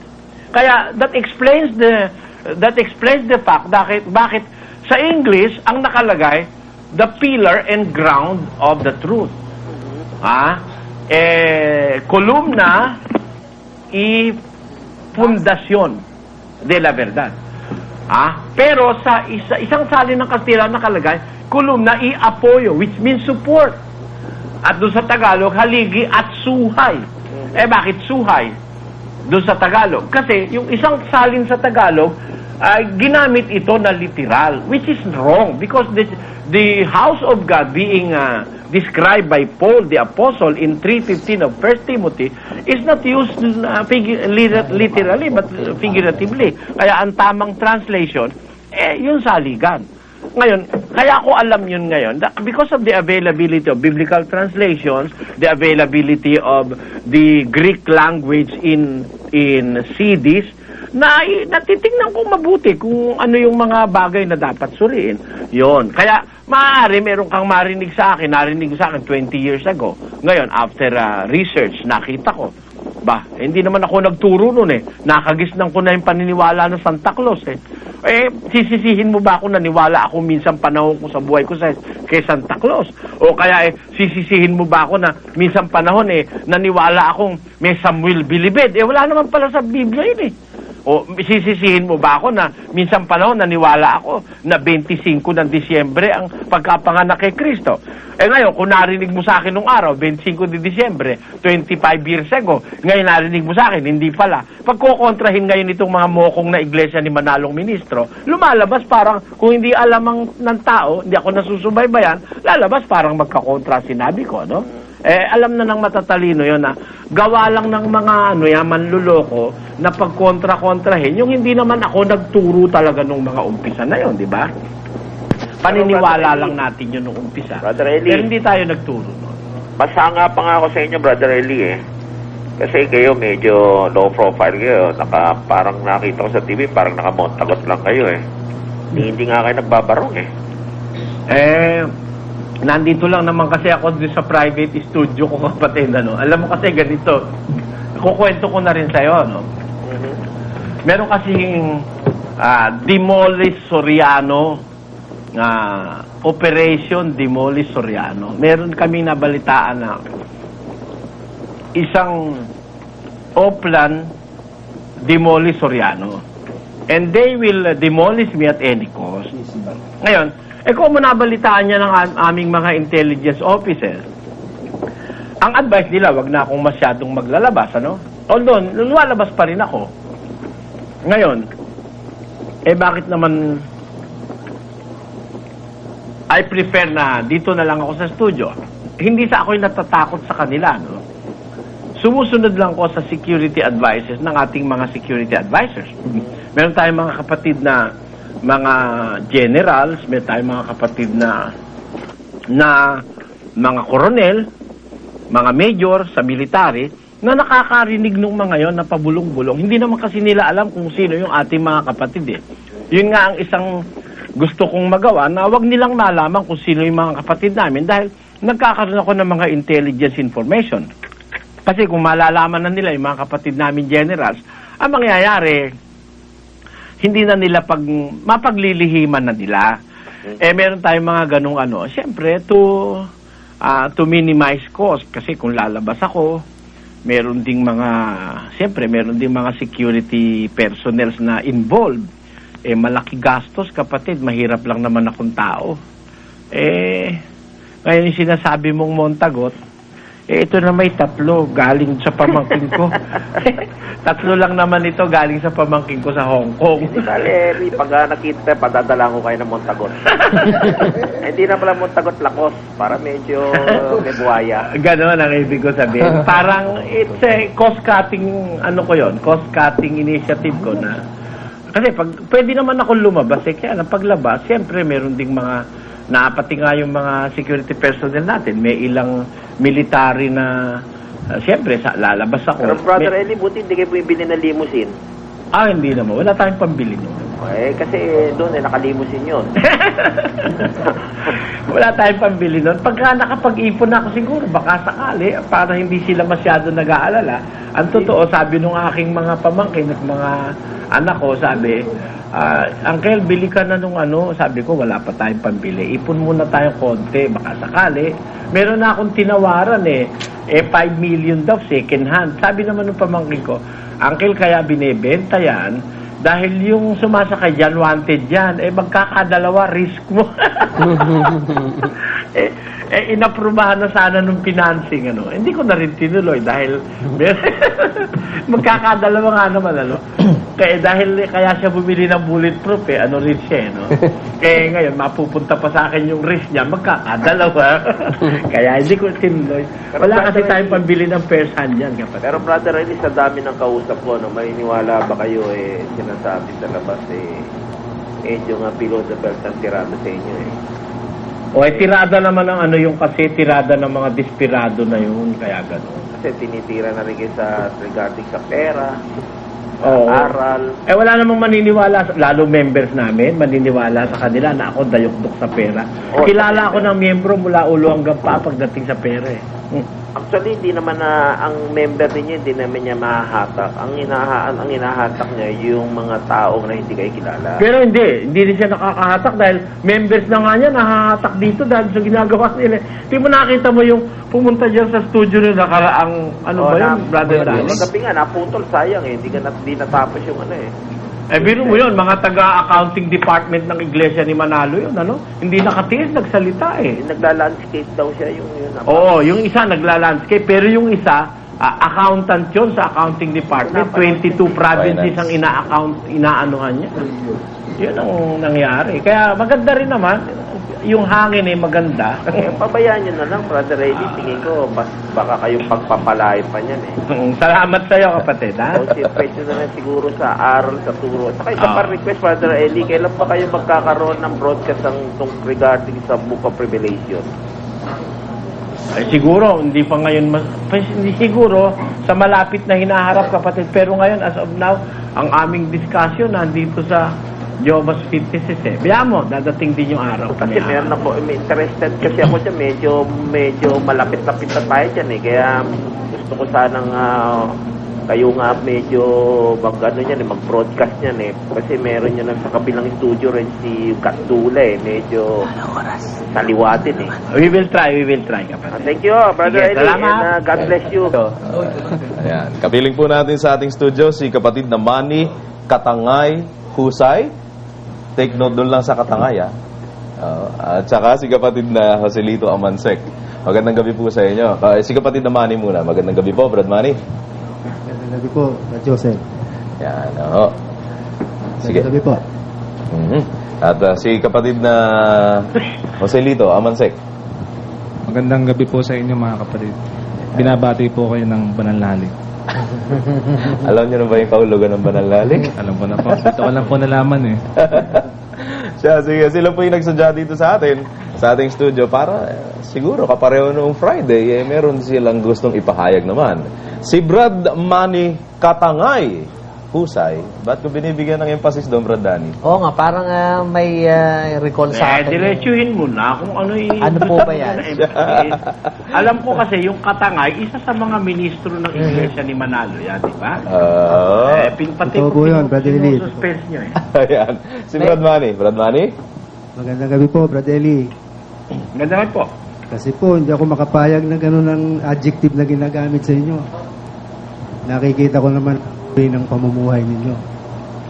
Kaya that explains the fact bakit sa English ang nakalagay the pillar and ground of the truth. Columna y fundación de la verdad. Pero sa isang salin ng Kastila nakalagay columna y apoyo, which means support. At doon sa Tagalog, haligi at suhay. Bakit suhay? Doon sa Tagalog. Kasi yung isang salin sa Tagalog, ginamit ito na literal, which is wrong because the house of God being described by Paul the Apostle in 3:15 of 1 Timothy is not used literally but figuratively. Kaya ang tamang translation, yung saligan. Ngayon, kaya ko alam yun ngayon, because of the availability of biblical translations, the availability of the Greek language in CDs, natitingnan ko mabuti kung ano yung mga bagay na dapat suriin. Yon. Kaya, maaari meron kang narinig sa akin 20 years ago. Ngayon, after research, nakita ko, hindi naman ako nagturo nun eh. Nakagisnan ko na yung paniniwala ng Santa Claus eh. Sisisihin mo ba ako naniwala ako minsan panahon ko sa buhay ko kay Santa Claus? O kaya sisisihin mo ba ako na minsan panahon naniwala akong may Samuel Bilibid? Wala naman pala sa Biblia yun eh. O sisisihin mo ba ako na minsan panahon naniwala ako na 25 ng Disyembre ang pagkapanganak kay Kristo? Ngayon, kung narinig mo sa akin nung araw, 25 de Disyembre, 25 years ago, ngayon narinig mo sa akin, hindi pala. Pagkukontrahin ngayon itong mga mokong na iglesia ni Manalong Ministro, lumalabas parang, kung hindi alam ng tao, hindi ako nasusubaybayan, lalabas parang magkakontra sinabi ko, no? Alam na ng matatalino yon na gawa lang ng mga manluloko na pagkontra-kontrahin, yung hindi naman ako nagturo talaga nung mga umpisa na yon, di ba? Paniniwala lang natin yun nung umpisa. Brother Eli, pero hindi tayo nagturo. No? Masanga pa nga ako sa inyo, Brother Eli eh. Kasi kayo medyo low profile kayo. Parang nakita ko sa TV, parang nakamontagot lang kayo eh. Hindi nga kayo nagbabarong eh. Nandito lang naman kasi ako sa private studio ko, kapatid. Alam mo kasi ganito, kukwento ko na rin sa'yo. No? Meron kasing Demolish Soriano, Operation Demolish Soriano. Meron kami nabalitaan na isang Oplan Demolish Soriano. And they will demolish me at any cost. Ngayon, kung nabalitaan niya ng aming mga intelligence officers, ang advice nila, wag na akong masyadong maglalabas, Although, lumalabas pa rin ako. Ngayon, bakit naman I prefer na dito na lang ako sa studio. Hindi sa ako'y natatakot sa kanila, Sumusunod lang ko sa security advices ng ating mga security advisors. Meron tayong mga kapatid na mga generals, meron tayong mga kapatid na mga koronel, mga major sa military, na nakakarinig nung mga yon na pabulong-bulong. Hindi naman kasi nila alam kung sino yung ating mga kapatid eh. Yun nga ang isang gusto kong magawa na wag nilang malaman kung sino yung mga kapatid namin dahil nagkakaroon ako ng mga intelligence information. Kasi kung malalaman na nila yung mga kapatid namin generals, ang mangyayari, hindi na nila mapaglilihiman na nila. Meron tayong mga ganung siyempre to minimize cost kasi kung lalabas ako, meron ding mga security personnel na involved. Malaki gastos, kapatid. Mahirap lang naman akong tao. Ngayon yung sinasabi mong montagot, ito na may 3 galing sa pamangkin ko. 3 lang naman ito galing sa pamangkin ko sa Hong Kong. Hindi bale, pag nakita, padadala ko kayo ng Montagot. Hindi na pala Montagot Lakos, para medyo may buhaya. Ganon ang ibig ko sabihin. Parang it's a cost-cutting, cost-cutting initiative ko na. Kasi pwede naman ako lumabas, kaya paglabas, siyempre meron ding mga, pati nga yung mga security personnel natin, may ilang military na, siyempre, lalabas ako. Pero Brother Eli, buti hindi kayo bumibili ng limousine. Hindi naman. Wala tayong pambili nun. Kasi doon nakalimusin yun. Wala tayong pambili nun. Pagka nakapag-ipon ako siguro, baka sakali, para hindi sila masyado nag-aalala. Ang totoo, sabi nung aking mga pamangkin at mga anak ko, sabi, Uncle, bili ka na nung sabi ko, wala pa tayong pambili. Ipon muna tayong konti, baka sakali. Meron na akong tinawaran 5 million daw, second hand. Sabi naman ng pamangkin ko, Uncle, kaya binebenta yan, dahil yung sumasakay dyan, wanted yan, magkakadalawa, risk mo. Inaprubahan na sana nung financing, Hindi ko na rin tinuloy dahil magkakadalawa nga naman, kaya siya bumili ng bulletproof, rin siya, Kaya ngayon, mapupunta pa sa akin yung risk niya, magkakadalawa. Kaya hindi ko tinuloy. Wala kasi tayong pambili ng first hand yan, kapatid. Pero Brother Eli, sa dami ng kausap ko, maniniwala ba kayo, sinasabi sa labas, medyo nga below the belt ang tirada sa inyo, tirada naman ng yung kasi tirada ng mga desperado na yun, kaya gano'n. Kasi tinitira na rin kayo regarding sa pera, Oo. aral. Wala namang maniniwala, lalo members namin, maniniwala sa kanila na ako dayok-dok sa pera. Kilala ako ng miyembro mula ulo hanggang pa pagdating sa pera. Actually, hindi naman ang member ninyo, hindi naman niya mahahatak. Ang hinahatak niya yung mga taong na hindi kayo kilala. Pero hindi rin siya nakakahatak dahil members na nga niya nahahatak dito dahil sa ginagawa nila. Hindi mo nakita mo yung pumunta dyan sa studio nila nakaraang, ba yun, Brother Danny? Magabi nga, naputol, sayang hindi natapos yung Biro mo yun, mga taga-accounting department ng Iglesia ni Manalo yun, Hindi nakatiis, nagsalita Nagla-landscape daw siya yung Oo, yung isa nagla-landscape, pero yung isa, accountant yun sa accounting department, 22 provinces ang inaanuhan niya. Yun ang nangyari. Kaya maganda rin naman, yung hangin maganda. Pabayaan nyo na lang, Brother Eli, tingin ko, baka kayong pagpapalay pa niyan Salamat sa'yo, kapatid, ha? Concentrate nyo na lang siguro sa aral, sa turo. Saka isa pa request, Brother Eli, kailan pa kayo magkakaroon ng broadcast regarding sa Book of Revelation? Siguro, hindi pa ngayon, hindi siguro, sa malapit na hinaharap, kapatid. Pero ngayon, as of now, ang aming discussion nandito sa Jehovah's Witnesses Biyaan mo, dadating din yung araw. Kasi meron ako, interested kasi ako dyan, medyo malapit-lapit na tayo dyan Kaya gusto ko sanang kayo nga medyo mag-broadcast yan Kasi meron yun sa kabilang studio rin si Katula medyo saliwatin We will try kapatid. Thank you, Brother Eli, and God bless you. Ayan. Kapiling po natin sa ating studio si kapatid na Manny Katangay Husay. Take note doon lang sa Katangay, at saka si kapatid na Joselito Amansek. Magandang gabi po sa inyo. Si kapatid na Manny muna. Magandang gabi po, Brad Manny. Magandang gabi po, Brad Joseph. Yan, Sige. Magandang gabi po. At si kapatid na Joselito Amansek. Magandang gabi po sa inyo, mga kapatid. Binabati po kayo ng Bananlalig. Alam niyo na ba yung kahulugan ng Bananlalig? Alam ko na po. Ito ko lang po nalaman Sige, sila po yung nagsadya dito sa atin, sa ating studio, para siguro kapareho noong Friday, meron silang gustong ipahayag naman. Si Brad Manny Katangay Husay, ba't ko binibigyan ng emphasis doon, Brad Danny? Oo nga, parang may recall sa akin. Diretsuhin mo na kung ano po ba yan? Alam ko kasi yung Katangay, isa sa mga ministro ng Iglesia ni Manalo yan, di ba? Pati Ito po yun, Brad Eli. Suspense nyo Ayan. Si Brad Manny. Brad Manny? Magandang gabi po, Brad Eli. Ganda po. Kasi po, hindi ako makapayag na gano'n ang adjective na ginagamit sa inyo. Nakikita ko naman ng pamumuhay ninyo.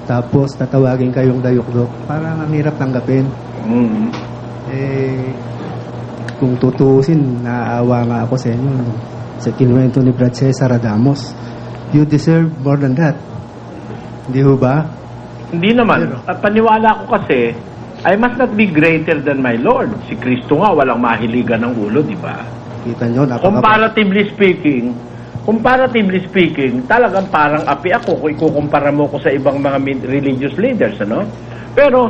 Tapos, tatawagin kayong dayok-dok. Parang ang hirap tanggapin. Kung tutusin, naaawa nga ako sa inyo. No? sa kinuwento ni Brad Cesar Adamos. You deserve more than that. Hindi ho ba? Hindi naman. At paniwala ko kasi, I must not be greater than my Lord. Si Kristo nga, walang mahiligan ng ulo, di ba? Kita nyo, Comparatively speaking, talagang parang api ako kung ikukumpara mo ko sa ibang mga religious leaders, ano? Pero,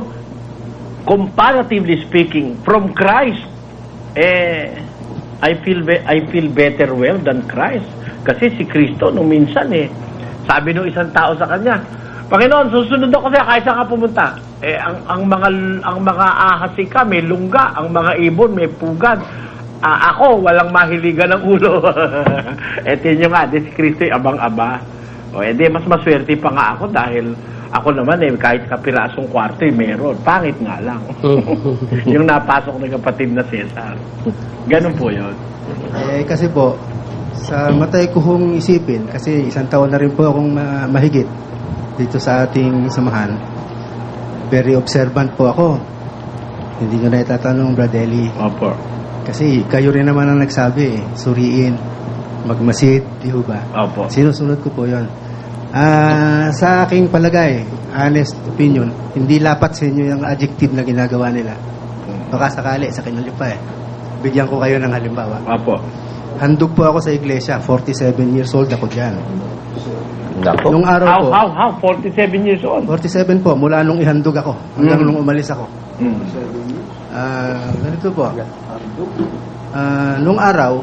comparatively speaking, from Christ, I feel better well than Christ. Kasi si Kristo, nung minsan sabi nung isang tao sa kanya, Panginoon, susunod ako sa'yo kahit saan ka pumunta. Ang mga ahasi ka, may lungga, ang mga ibon, may pugad. Ako, walang mahiligan ng ulo. Tingnan nyo nga, si Kristo abang-aba. Mas maswerte pa nga ako dahil ako naman kahit kapirasong kwarto meron. Pangit nga lang. Yung napasok ng kapatid na Cesar. Ganun po yun. Kasi po, sa matay ko hong isipin, kasi isang taon na rin po akong mahigit dito sa ating samahan. Very observant po ako. Hindi ko na itatanong, Brad Eli. Opo. Kasi kayo rin naman ang nagsabi, suriin, magmasid, di ba? Opo. Sinusunod ko po yun. Sa aking palagay, honest opinion, hindi lapat sa inyo yung adjective na ginagawa nila. Baka sakali, sa kinalipa Bigyan ko kayo ng halimbawa. Opo. Handog po ako sa iglesia, 47 years old ako dyan. Nako. Nung araw po, How? 47 years old? 47 po, mula nung ihandog ako, hanggang nung umalis ako. Ganito po. Nung araw,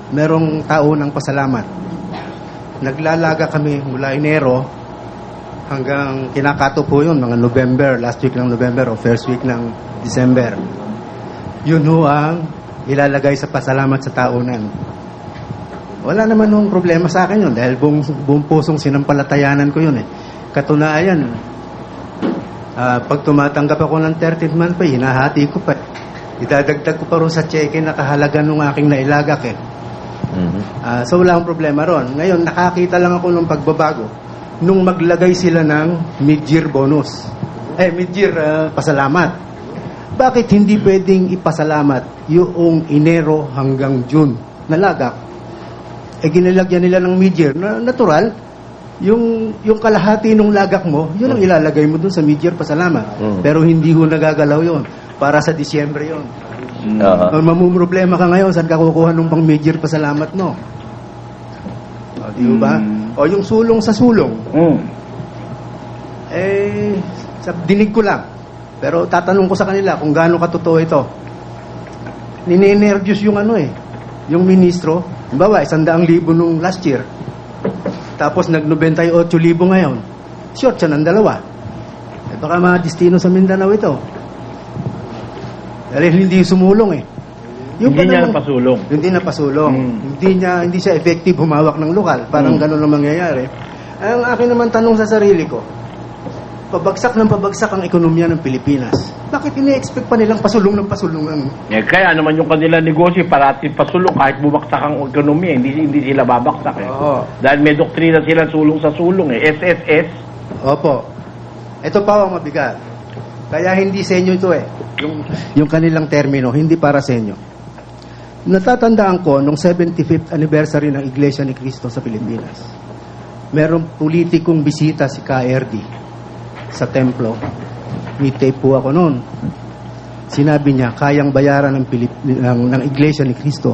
merong tao ng pasalamat. Naglalaga kami mula Enero hanggang kinakato po yun, mga November, last week ng November o first week ng December. Yun ho ang ilalagay sa pasalamat sa taunan. Wala naman nung problema sa akin yun dahil buong pusong sinampalatayanan ko yun Katunayan, pag tumatanggap ako ng 13th month pa, hinahati ko pa. Idadagdag ko pa rin sa cheque na kahalaga nung aking nailagak So wala akong problema ron. Ngayon, nakakita lang ako ng pagbabago nung maglagay sila ng mid-year bonus. Mid-year pasalamat. Bakit hindi pwedeng ipasalamat yung Enero hanggang June na lagak? Ginilagyan nila ng mid-year na natural. Yung kalahati ng lagak mo, yun ang ilalagay mo dun sa mid-year pasalamat. Pero hindi ho nagagalaw yun. Para sa Disyembre yun. Mamumroblema ka ngayon, saan ka kukuha ng pang mid-year pasalamat mo? Di ba? O yung sulong sa sulong. Sa dinig ko lang. Pero tatanong ko sa kanila kung gaano katotoo ito. Ninenervyos yung yung ministro. Bawa, 100,000 nung last year. Tapos nag-98,000 ngayon. Short siya ng 2. Baka mga destino sa Mindanao ito. Dahil hindi sumulong Hindi niya napasulong. Hindi napasulong. Hindi siya effective humawak ng lokal. Parang ganun ang mangyayari. Ang akin naman tanong sa sarili ko, pabagsak ang ekonomiya ng Pilipinas. Bakit ini-expect pa nilang pasulong ng pasulong ng... Kaya naman yung kanila negosyo, parati pasulong kahit bumagsak ang ekonomiya, hindi sila babaksak Oo. Dahil may doktrina sila sulong sa sulong SSS. Opo. Ito pa ang mabigat. Kaya hindi sa inyo ito yung kanilang termino, hindi para sa inyo. Natatandaan ko nung 75th anniversary ng Iglesia ni Cristo sa Pilipinas. Merong politikong bisita si KRD sa templo. May tape po ako noon. Sinabi niya, kayang bayaran ng Iglesia ni Cristo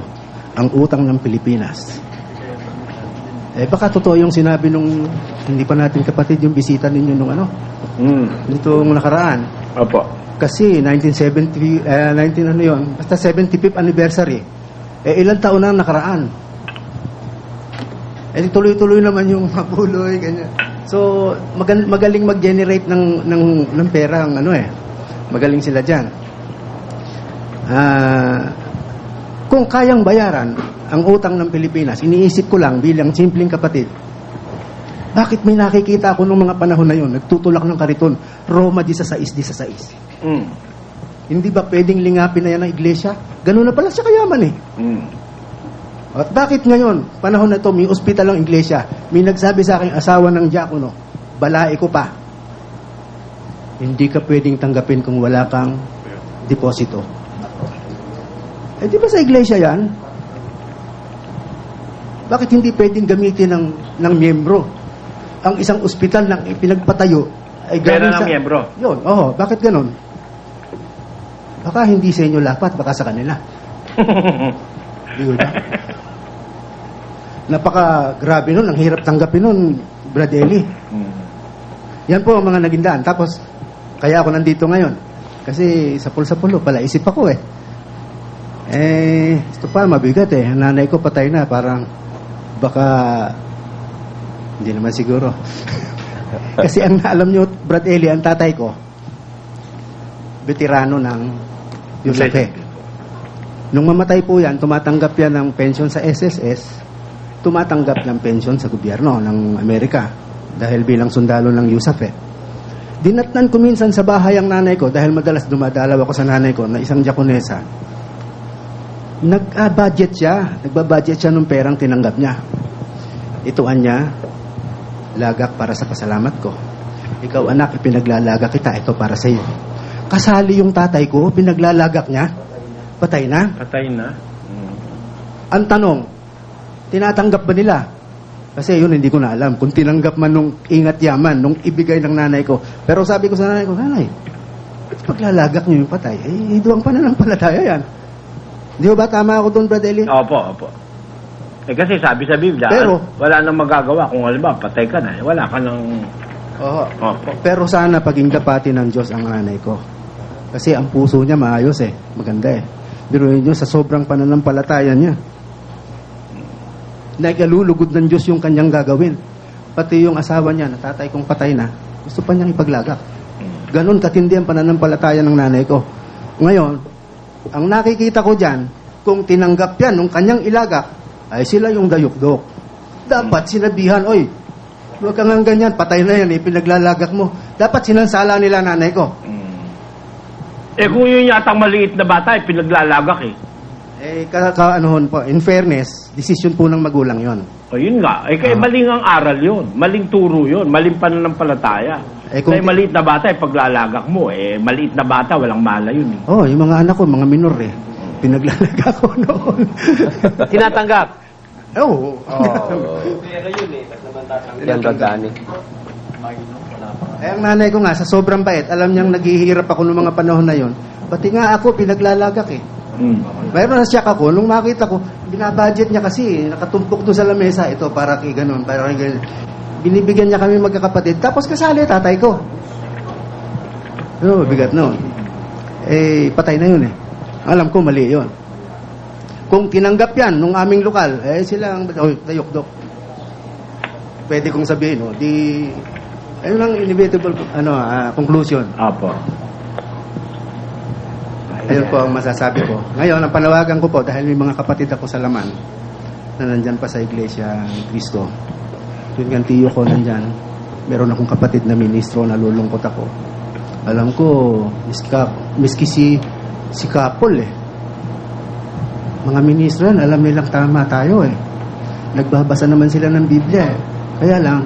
ang utang ng Pilipinas. Baka totoo yung sinabi nung hindi pa natin kapatid yung bisita ninyo nung nitong nakaraan. Opo. Kasi 1970 basta 75th anniversary. Ilang taon na nakaraan. Tuloy-tuloy naman yung mabuloy ganyan. So magaling mag-generate ng pera ang Magaling sila diyan. Kung kayang bayaran ang utang ng Pilipinas, iniisip ko lang bilang simpleng kapatid, bakit may nakikita ako nung mga panahon na yun, nagtutulak ng kariton, Roma 16:16. Hindi ba pwedeng lingapin na yan ng iglesia? Ganun na pala siya kayaman At bakit ngayon, panahon na ito, may ospital ang iglesia, may nagsabi sa akin, asawa ng diakono, balae ko pa. Hindi ka pwedeng tanggapin kung wala kang deposito. Di ba sa iglesia yan? Bakit hindi pwedeng gamitin ng miyembro? Ang isang ospital ng ipinagpatayo ay Pera galing ng miyembro. Yun, bakit ganon? Baka hindi sa inyo lapat, baka sa kanila. Di ba? Napaka-grabe nun, ang hirap tanggapin nun, Brad Eli. Yan po ang mga naging daan. Tapos, kaya ako nandito ngayon. Kasi sa pulo pala, isip ako ito pa, mabigat Ang nanay ko patay na, parang baka, hindi naman siguro. Kasi ang alam nyo, Brad Eli, ang tatay ko, veterano ng USAPE. Nung mamatay po yan, tumatanggap yan ng pension sa SSS, tumatanggap ng pension sa gobyerno ng Amerika dahil bilang sundalo ng USAPE. Dinatnan ko minsan sa bahay ang nanay ko dahil madalas dumadalaw ako sa nanay ko na isang Japonesa. Nagbabudget siya ng perang tinanggap niya. Ituan niya, lagak para sa pasalamat ko. Ikaw anak, ipinaglalaga kita, ito para sa iyo. Kasali yung tatay ko, pinaglalagak niya, patay na. Patay na. Ang tanong, tinatanggap ba nila? Kasi yun hindi ko na alam kung tinanggap man nung ingat yaman, nung ibigay ng nanay ko. Pero sabi ko sa nanay ko, nanay, pagllalagak niyo yung patay, doon pananampalataya yan. Di ba tama ako doon, Brad Eli? Opo. Kasi sabi sa Biblia, Pero, wala nang magagawa kung halimbawa patay ka na, wala ka nang... Opo. Pero sana paging dapati ng Diyos ang nanay ko. Kasi ang puso niya maayos maganda Biruin niyo sa sobrang pananampalataya niya. Naikalulugod ng Diyos yung kanyang gagawin. Pati yung asawa niya, na tatay kong patay na, gusto pa niyang ipaglagak. Ganon katindi ang pananampalataya ng nanay ko. Ngayon, ang nakikita ko dyan, kung tinanggap yan nung kanyang ilagak, ay sila yung dayukdok. Dapat sinabihan, oy, huwag kang ganyan, patay na yan, pinaglalagak mo. Dapat sinansala nila nanay ko. Kung yun yatang maliit na bata, pinaglalagak Anuhon po, in fairness, decision po ng magulang yon. O yun nga, kaya maling ang aral yun, maling turo yun, maling pananampalataya. Kung maliit na bata, paglalagak mo, maliit na bata, walang mala yun. Yung mga anak ko, mga minor pinaglalagak ko noon. Tinatanggap? Oo. Yan, Rodani. Ang nanay ko nga, sa sobrang bait, alam niyang naghihirap ako noong mga panahon na yon. Pati nga ako, pinaglalagak Mayroon na siyak ako, nung makita ko, binabudget niya kasi, nakatumpok doon sa lamesa, ito para kay ganun, para kay ganun. Binibigyan niya kami magkakapatid, tapos kasali tatay ko. Bigat noon. Patay na yun Alam ko, mali yun. Kung tinanggap yan nung aming lokal, sila ang dayok-dok. Pwede kong sabihin, ayun lang inevitable conclusion. Apo. Ayun po ang masasabi ko. Ngayon, ang panawagan ko po, dahil may mga kapatid ako sa laman na nandyan pa sa Iglesia ni Cristo. Yung gantiyo ko nandyan, meron akong kapatid na ministro, nalulungkot ako. Alam ko, miski si Kapol Mga ministro yan, alam nilang tama tayo Nagbabasa naman sila ng Biblia Kaya lang,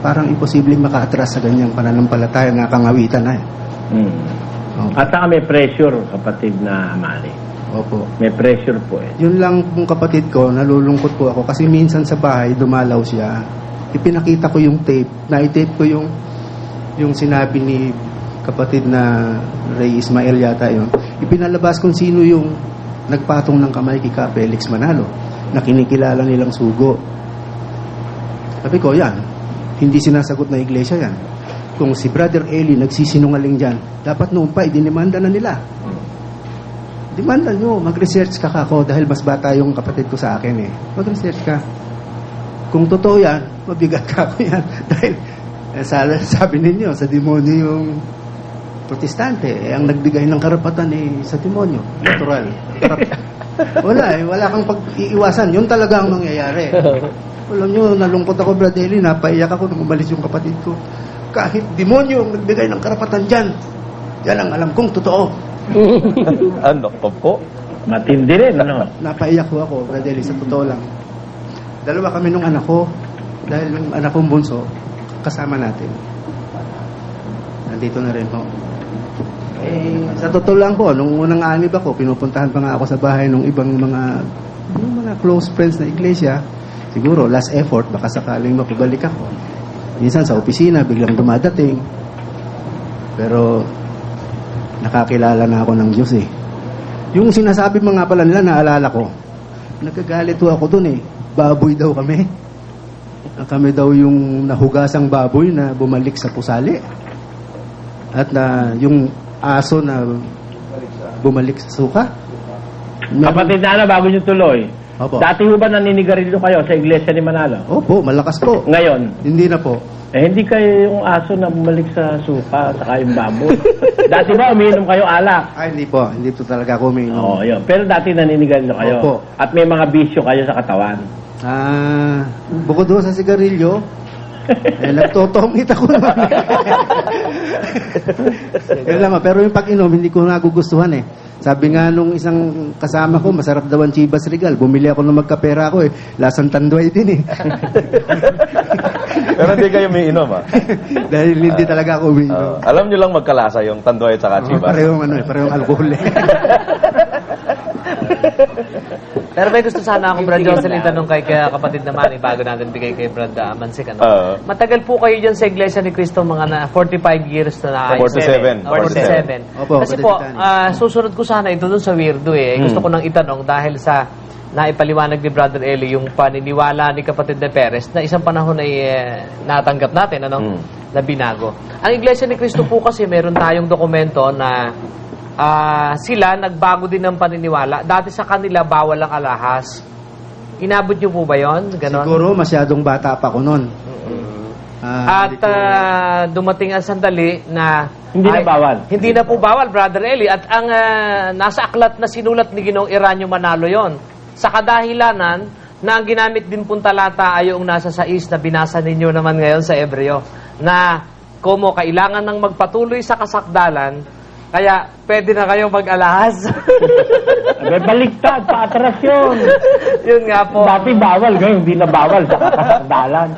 parang imposibleng maka-atras sa ganyang pananampalataya na kangawitan At saka may pressure, kapatid na Mali. Opo. May pressure po Yun lang kung kapatid ko, nalulungkot po ako kasi minsan sa bahay, dumalaw siya. Ipinakita ko yung tape, na-tape ko yung sinabi ni kapatid na Ray Ismael yata yun. Ipinalabas kung sino yung nagpatong ng kamay kay Felix Manalo na kinikilala nilang sugo. Sabi ko, yan, hindi sinasagot na iglesia yan. Kung si Brother Eli nagsisinungaling dyan, dapat noon pa, idinimanda na nila. Demanda nyo, mag-research ka ako dahil mas bata yung kapatid ko sa akin Mag-research ka. Kung totoo yan, mabigat ka ako yan. Dahil, sabi ninyo, sa demonyo yung protestante, ang nagbigay ng karapatan sa demonyo. Natural. Wala kang pag-iiwasan. Yun talaga ang mangyayari. Alam nyo, nalungkot ako, Brad Eli, napaiyak ako nung umalis yung kapatid ko. Kahit demonyo ang nagbigay ng karapatan dyan, yan ang alam kong totoo. Ano ko po? Matindi rin, Napaiyak ko ako, Brad Eli, sa totoo lang. Dalawa kami nung anak ko, dahil yung anak kong bunso, kasama natin. Nandito na rin ho. Sa totoo lang po, nung unang anib ako, pinupuntahan pa nga ako sa bahay ng ibang mga close friends na iglesia. siguro last effort, baka sakaling makabalik ako. Minsan sa opisina, biglang dumadating. Pero nakakilala na ako ng Diyos eh. Yung sinasabi mga pala nila, naalala ko. Nagkagalit ho ako dun eh. Baboy daw kami. Kami daw yung nahugasang baboy na bumalik sa pusali. At na yung aso na bumalik sa suka. Kapatid na bago nyo tuloy. Opo. Dati ho ba naninigarilyo kayo sa iglesia ni Manalo? Opo, malakas po. Ngayon? Hindi na po. Hindi kayo yung aso na bumalik sa suka saka yung baboy. Dati ba umiinom kayo alak? Ay, hindi po. Hindi po talaga ako umiinom. Oo, yun. Pero dati naninigarilyo kayo. Opo. At may mga bisyo kayo sa katawan. Bukod doon sa sigarilyo, nagtotongit ako naman. Yun lang, pero yung pag-inom, hindi ko nagugustuhan eh. Sabi nga nung isang kasama ko, masarap daw ang Chivas Regal. Bumili ako ng magkapera ko eh. Lasang tanduay din eh. Pero hindi kayo umiinom, ha? Dahil hindi talaga ako umiinom. Alam nyo lang magkalasa yung Tanduay at saka Chivas. Parehong alcohol eh. Pero may gusto sana akong Brad Jocelyn tanong kay kapatid na Manny bago natin bigay kay Brad Mansik. Matagal po kayo dyan sa Iglesia ni Cristo, mga 45 years na 47. 47. Opo, Kasi po, susunod ko sana ito dun sa weirdo eh. Gusto ko nang itanong dahil sa naipaliwanag ni Brother Eli yung paniniwala ni kapatid na Perez na isang panahon ay natanggap natin, na binago. Ang Iglesia ni Cristo po kasi meron tayong dokumento na sila nagbago din ng paniniwala. Dati sa kanila bawal ang alahas. Inabot niyo po ba yon? Ganon? Siguro masyadong bata pa ko noon. At dumating ang sandali na Hindi na bawal. Hindi na po bawal, Brother Eli. At ang nasa aklat na sinulat ni Ginoong Eranio Manalo yon. Sa kadahilanan na ang ginamit din pong talata ay yung nasa 6 na binasa ninyo naman ngayon sa Ebreo na kumo kailangan ng magpatuloy sa kasakdalan kaya pwede na kayong mag-alahas. Baliktad, paatras yun. Yun nga po. Dati bawal, ngayon hindi na bawal sa kasakdalan.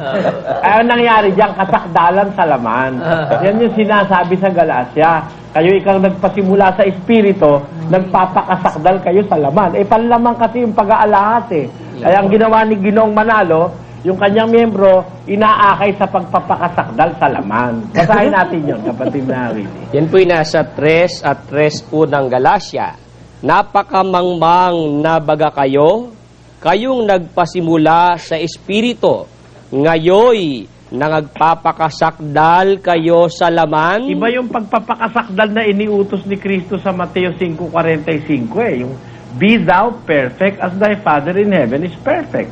Ano nangyari dyan? Kasakdalan sa laman. Yan yung sinasabi sa Galacia. Kayo ikaw nagpasimula sa espiritu, nagpapakasakdal kayo sa laman. Panlaman kasi yung pag-aalahas eh. Kaya ang ginawa ni Ginoong Manalo, yung kanyang miyembro, inaakay sa pagpapakasakdal sa laman. Basahin natin yun, kapatid na Willie. Yan po'y nasa 3 at 3 po ng Galacia. Napakamangmang na baga kayo, kayong nagpasimula sa espiritu, ngayoy nagpapakasakdal kayo sa laman. Iba yung pagpapakasakdal na iniutos ni Kristo sa Mateo 5:45 eh. Yung, be thou perfect as thy Father in heaven is perfect.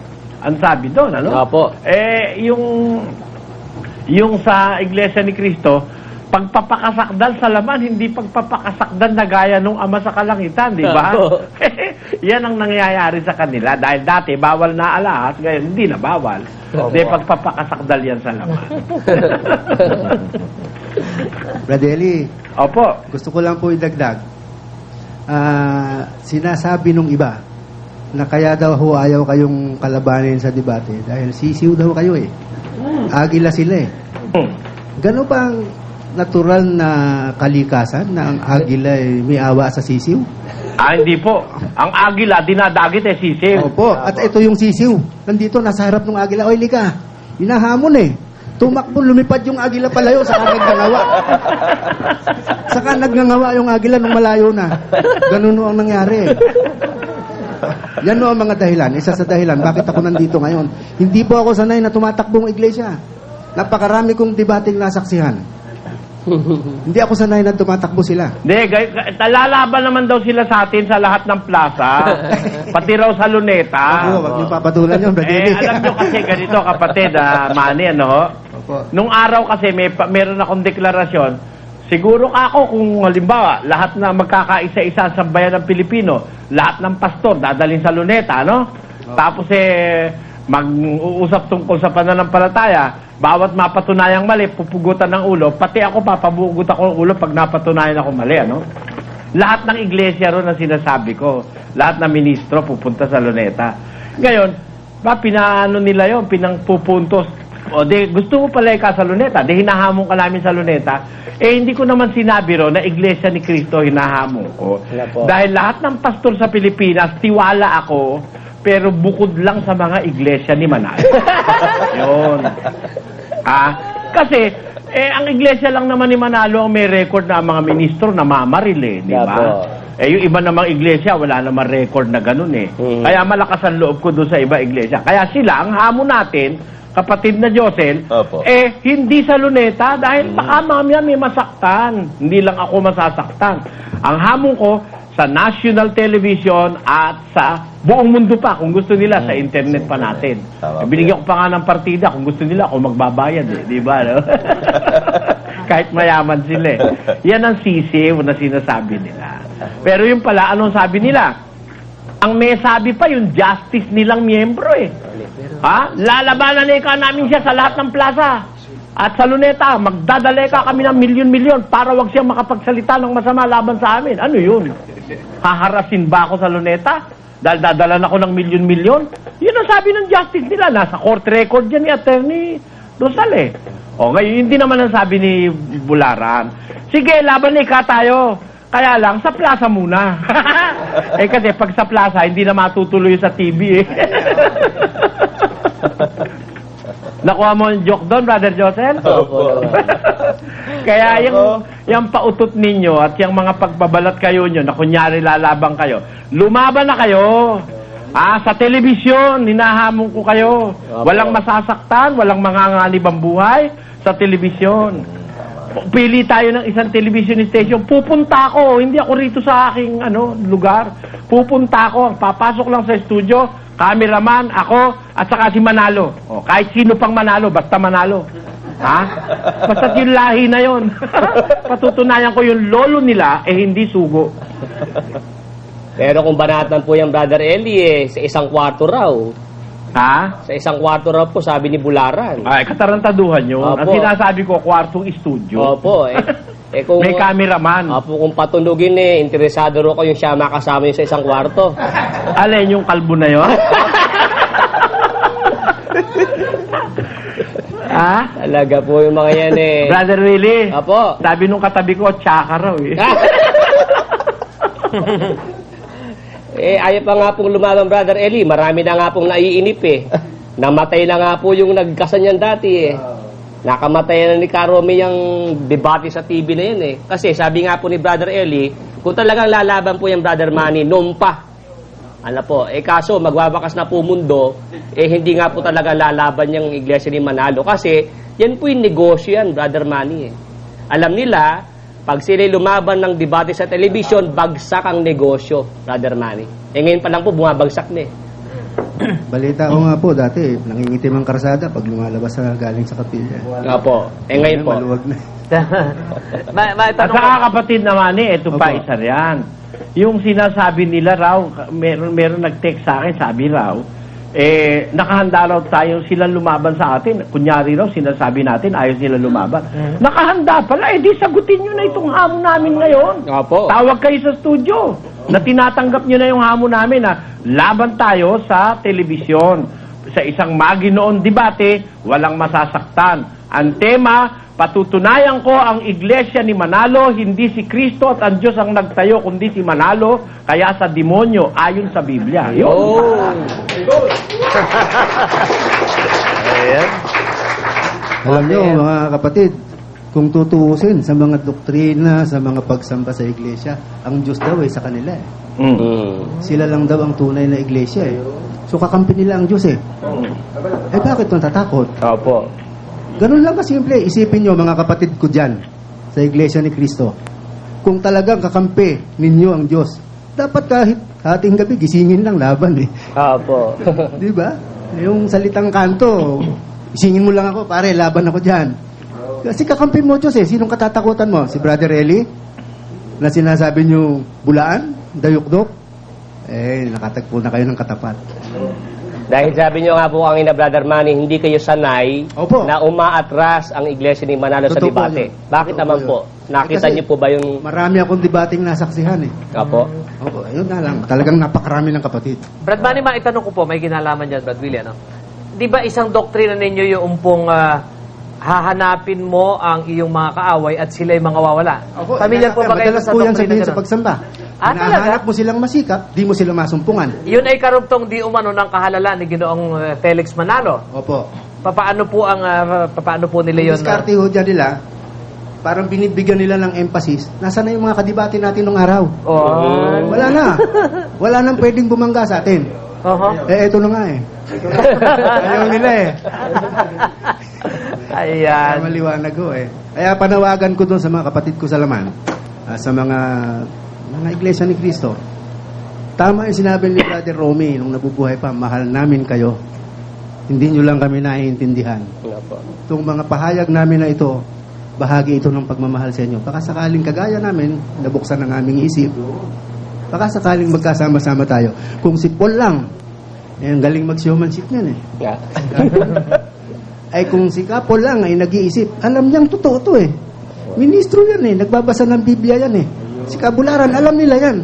Ang sabi doon, ano? Opo. Yung sa Iglesia ni Cristo, pagpapakasakdal sa laman, hindi pagpapakasakdal na gaya nung Ama sa Kalangitan, di ba? Yan ang nangyayari sa kanila. Dahil dati, bawal na alahas, ngayon hindi na bawal. Hindi, pagpapakasakdal yan sa laman. Brother Eli, Opo. gusto ko lang po idagdag. Sinasabi nung iba na kaya daw ho ayaw kayong kalabanin sa debate dahil sisiw daw kayo eh. Agila sila eh. Gano'n bang natural na kalikasan na ang agila ay may awa sa sisiw? Hindi po. Ang agila, dinadagit sisiw. Opo. At ito yung sisiw. Nandito, nasa harap ng agila. Oy, lika. Hinahamon eh. Tumakbo, lumipad yung agila palayo, saka nagngangawa. Saka nagngangawa yung agila nung malayo na. Ganun ang nangyari. Yan o ang mga dahilan. Isa sa dahilan, bakit ako nandito ngayon. Hindi po ako sanay na tumatakbong iglesia. Napakarami kong debating nasaksihan. Hindi ako sanay na tumatakbo sila. Hindi, lalaban naman daw sila sa atin sa lahat ng plaza. Pati raw sa Luneta. Huwag niyo papatulan yun, Brother. Alam nyo kasi ganito, kapatid, Manny, ano? Nung araw kasi meron akong deklarasyon. Siguro ako kung halimbawa, lahat na magkakaisa-isa sa bayan ng Pilipino, lahat ng pastor dadalhin sa Luneta, no? Tapos mag-uusap tungkol sa pananampalataya, bawat mapatunayang mali, pupugutan ng ulo, pati ako papabugot ako ng ulo pag napatunayan ako mali, ano? Lahat ng iglesia ron ang sinasabi ko, lahat ng ministro pupunta sa Luneta. Ngayon, pinaano nila yon, pinangpupuntos. O di, gusto mo pala ika sa Luneta, di hinahamon ka namin sa Luneta, hindi ko naman sinabi ro na Iglesia ni Cristo hinahamon ko. Dahil lahat ng pastor sa Pilipinas, tiwala ako, pero bukod lang sa mga iglesia ni Manalo. Yun. Kasi, ang iglesia lang naman ni Manalo ang may record na ang mga ministro na mamaril di ba? Yung iba namang iglesia, wala namang record na ganun Kaya malakas ang loob ko doon sa iba iglesia. Kaya sila, ang hamon natin, kapatid na Josel, hindi sa Luneta dahil baka mamaya may masaktan. Hindi lang ako masasaktan. Ang hamon ko sa national television at sa buong mundo pa, kung gusto nila, sa internet pa natin. Binigyan ko pa nga ng partida, kung gusto nila, ako magbabayad di ba? No? Kahit mayaman sila Yan ang sisiw na sinasabi nila. Pero yung pala, anong sabi nila? Ang may sabi pa, yung justice nilang miyembro Lalabanan namin siya sa lahat ng plaza. At sa Luneta, magdadaleka kami ng milyon-milyon para wag siyang makapagsalita ng masama laban sa amin. Ano yun? Haharasin ba ako sa Luneta? Dahil dadalan ako ng milyon-milyon? Yun ang sabi ng justice nila. Nasa court record yan ni Attorney Rosal ngayon, hindi naman ang sabi ni Bularan. Sige, laban na tayo. Kaya lang, sa plaza muna. Kasi pag sa plaza, hindi na matutuloy sa TV Nakuha mo yung joke doon, Brother Josel? Kaya yung pautot ninyo at yung mga pagbabalat kayo nyo na kunyari lalabang kayo, lumaban na kayo. Sa telebisyon, hinahamon ko kayo. Walang masasaktan, walang manganganib ang buhay sa telebisyon. Pili tayo ng isang television station, pupunta ako. Hindi ako rito sa aking lugar. Pupunta ako, papasok lang sa studio, cameraman, ako, at saka si Manalo. Kahit sino pang Manalo, basta Manalo. Basta yung lahi na yon. Patutunayan ko yung lolo nila, hindi sugo. Pero kung banatan po yung Brother Eli, sa isang kwarto raw. Sa isang kwarto raw po, sabi ni Bularan. Katarantaduhan yun. Ang sinasabi ko, kwartong studio. Kung, may cameraman. Kung patunugin interesado ro ko yung siya makasama yun sa isang kwarto. Alin yung kalbo na yun? Talaga po yung mga yan Brother Willie. Sabi nung katabi ko, tsaka raw ayaw pa nga pong lumaban, Brother Eli. Marami na nga pong naiinip Namatay na nga po yung nagkasanyan dati Nakamatay na ni Karomi yung debate sa TV na yun Kasi sabi nga po ni Brother Eli, kung talagang lalaban po yung Brother Manny, noon pa. Kaso magwawakas na po mundo, hindi nga po talaga lalaban yung Iglesia ni Manalo. Kasi yan po yung negosyo yan, Brother Manny Alam nila, pag sila lumaban ng debate sa television, bagsak ang negosyo, Brother Manny. Ngayon pa lang po, bumabagsak na Balita ko nga po, dati, nangingitim ang karsada pag lumalabas galing sa kapilya. Ngayon po. Maluwag na. At saka kapatid naman ito pa isa riyan. Yung sinasabi nila raw, meron nag-text sa akin, sabi raw, nakahanda raw tayo silang lumaban sa atin. Kunyari raw, sinasabi natin, ayaw sila lumaban. Nakahanda pala, di sagutin nyo na itong hamon namin ngayon. Tawag kayo sa studio na tinatanggap nyo na yung hamon namin na laban tayo sa telebisyon. Sa isang maginoon debate, walang masasaktan. Ang tema, patutunayan ko ang Iglesia ni Manalo, hindi si Kristo at ang Diyos ang nagtayo, kundi si Manalo, kaya sa demonyo, ayon sa Biblia. Alam nyo, mga kapatid, kung tutuusin sa mga doktrina, sa mga pagsamba sa iglesia, ang Diyos daw sa kanila Sila lang daw ang tunay na iglesia So kakampi nila ang Diyos bakit natatakot? Ganun lang kasimple. Isipin nyo, mga kapatid ko dyan, sa Iglesia ni Cristo, kung talagang kakampi ninyo ang Diyos, dapat kahit hating gabi, gisingin lang laban Di ba? Yung salitang kanto, isingin mo lang ako, pare, laban ako dyan. Kasi kakampi mo Diyos Sinong katatakutan mo? Si Brother Eli? Na sinasabi nyo, bulaan? Dayukdok? Nakatagpo na kayo ng katapat. Dahil sabi nyo nga po kanina, Brother Manny, hindi kayo sanay na umaatras ang Iglesia ni Manalo sa debate. Bakit naman po? Nakita niyo po ba yung... Marami akong debating nasaksihan Opo. Yun na lang. Talagang napakarami ng kapatid. Brad Manny, maitanong ko po, may kinalaman dyan, Brad Willie, di ba isang doktrina ninyo yung pong hahanapin mo ang iyong mga kaaway at sila'y mga wawala? Familiar po ba kayo madalas sa po yan doktrina sabihin ganun? sa pagsamba. Ah, Hinahanap talaga? mo silang masikap, di mo sila masumpungan. Yun ay karugtong di umano ng kahalala ni Ginoong Felix Manalo. Opo. Paano po nila yun? Diskarte ho dyan nila, parang binibigyan nila ng emphasis. Nasaan na yung mga kadibati natin nung araw? Oh. Wala na. Wala nang pwedeng bumangga sa atin. Eto na nga eh. Ayaw nila eh. Ayan. Maliwanag ho eh. Kaya panawagan ko doon sa mga kapatid ko sa laman, sa mga iglesia ni Cristo. Tama yung sinabi ni Brother Romy nung nabubuhay pa, mahal namin kayo. Hindi nyo lang kami naiintindihan. Itong mga pahayag namin na ito, bahagi ito ng pagmamahal sa inyo. Baka sakaling kagaya namin, nabuksan ang aming isip. Baka sakaling magkasama-sama tayo. Kung si Paul lang, ang galing mag-showmanship niyan eh. Ay kung si Paul lang ay nag-iisip, alam niyang totoo to eh. Ministro yan eh, nagbabasa ng Biblia yan eh. Si Kabularan, alam nila yan.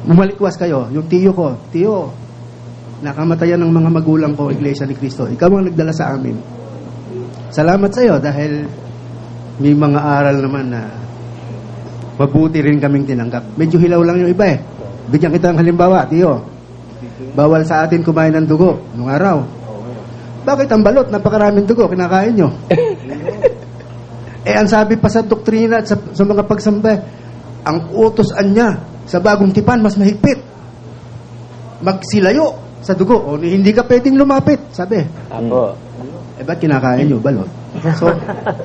Bumalikwas kayo, yung tiyo ko, tiyo, nakamatayan ng mga magulang ko, Iglesia ni Cristo. Ikaw ang nagdala sa amin. Salamat sa iyo dahil may mga aral naman na mabuti rin kaming tinanggap. Medyo hilaw lang yung iba eh. Bigyan kita ng halimbawa, tiyo. Bawal sa atin kumain ng dugo nung araw. Bakit ang balot? Napakaraming dugo, kinakain nyo. Ang sabi pa sa doktrina at sa mga pagsamba, ang utosan niya sa bagong tipan mas mahigpit. Magsilayo sa dugo. O hindi ka pwedeng lumapit, sabi. Ako. Ba't kinakain nyo? Balot.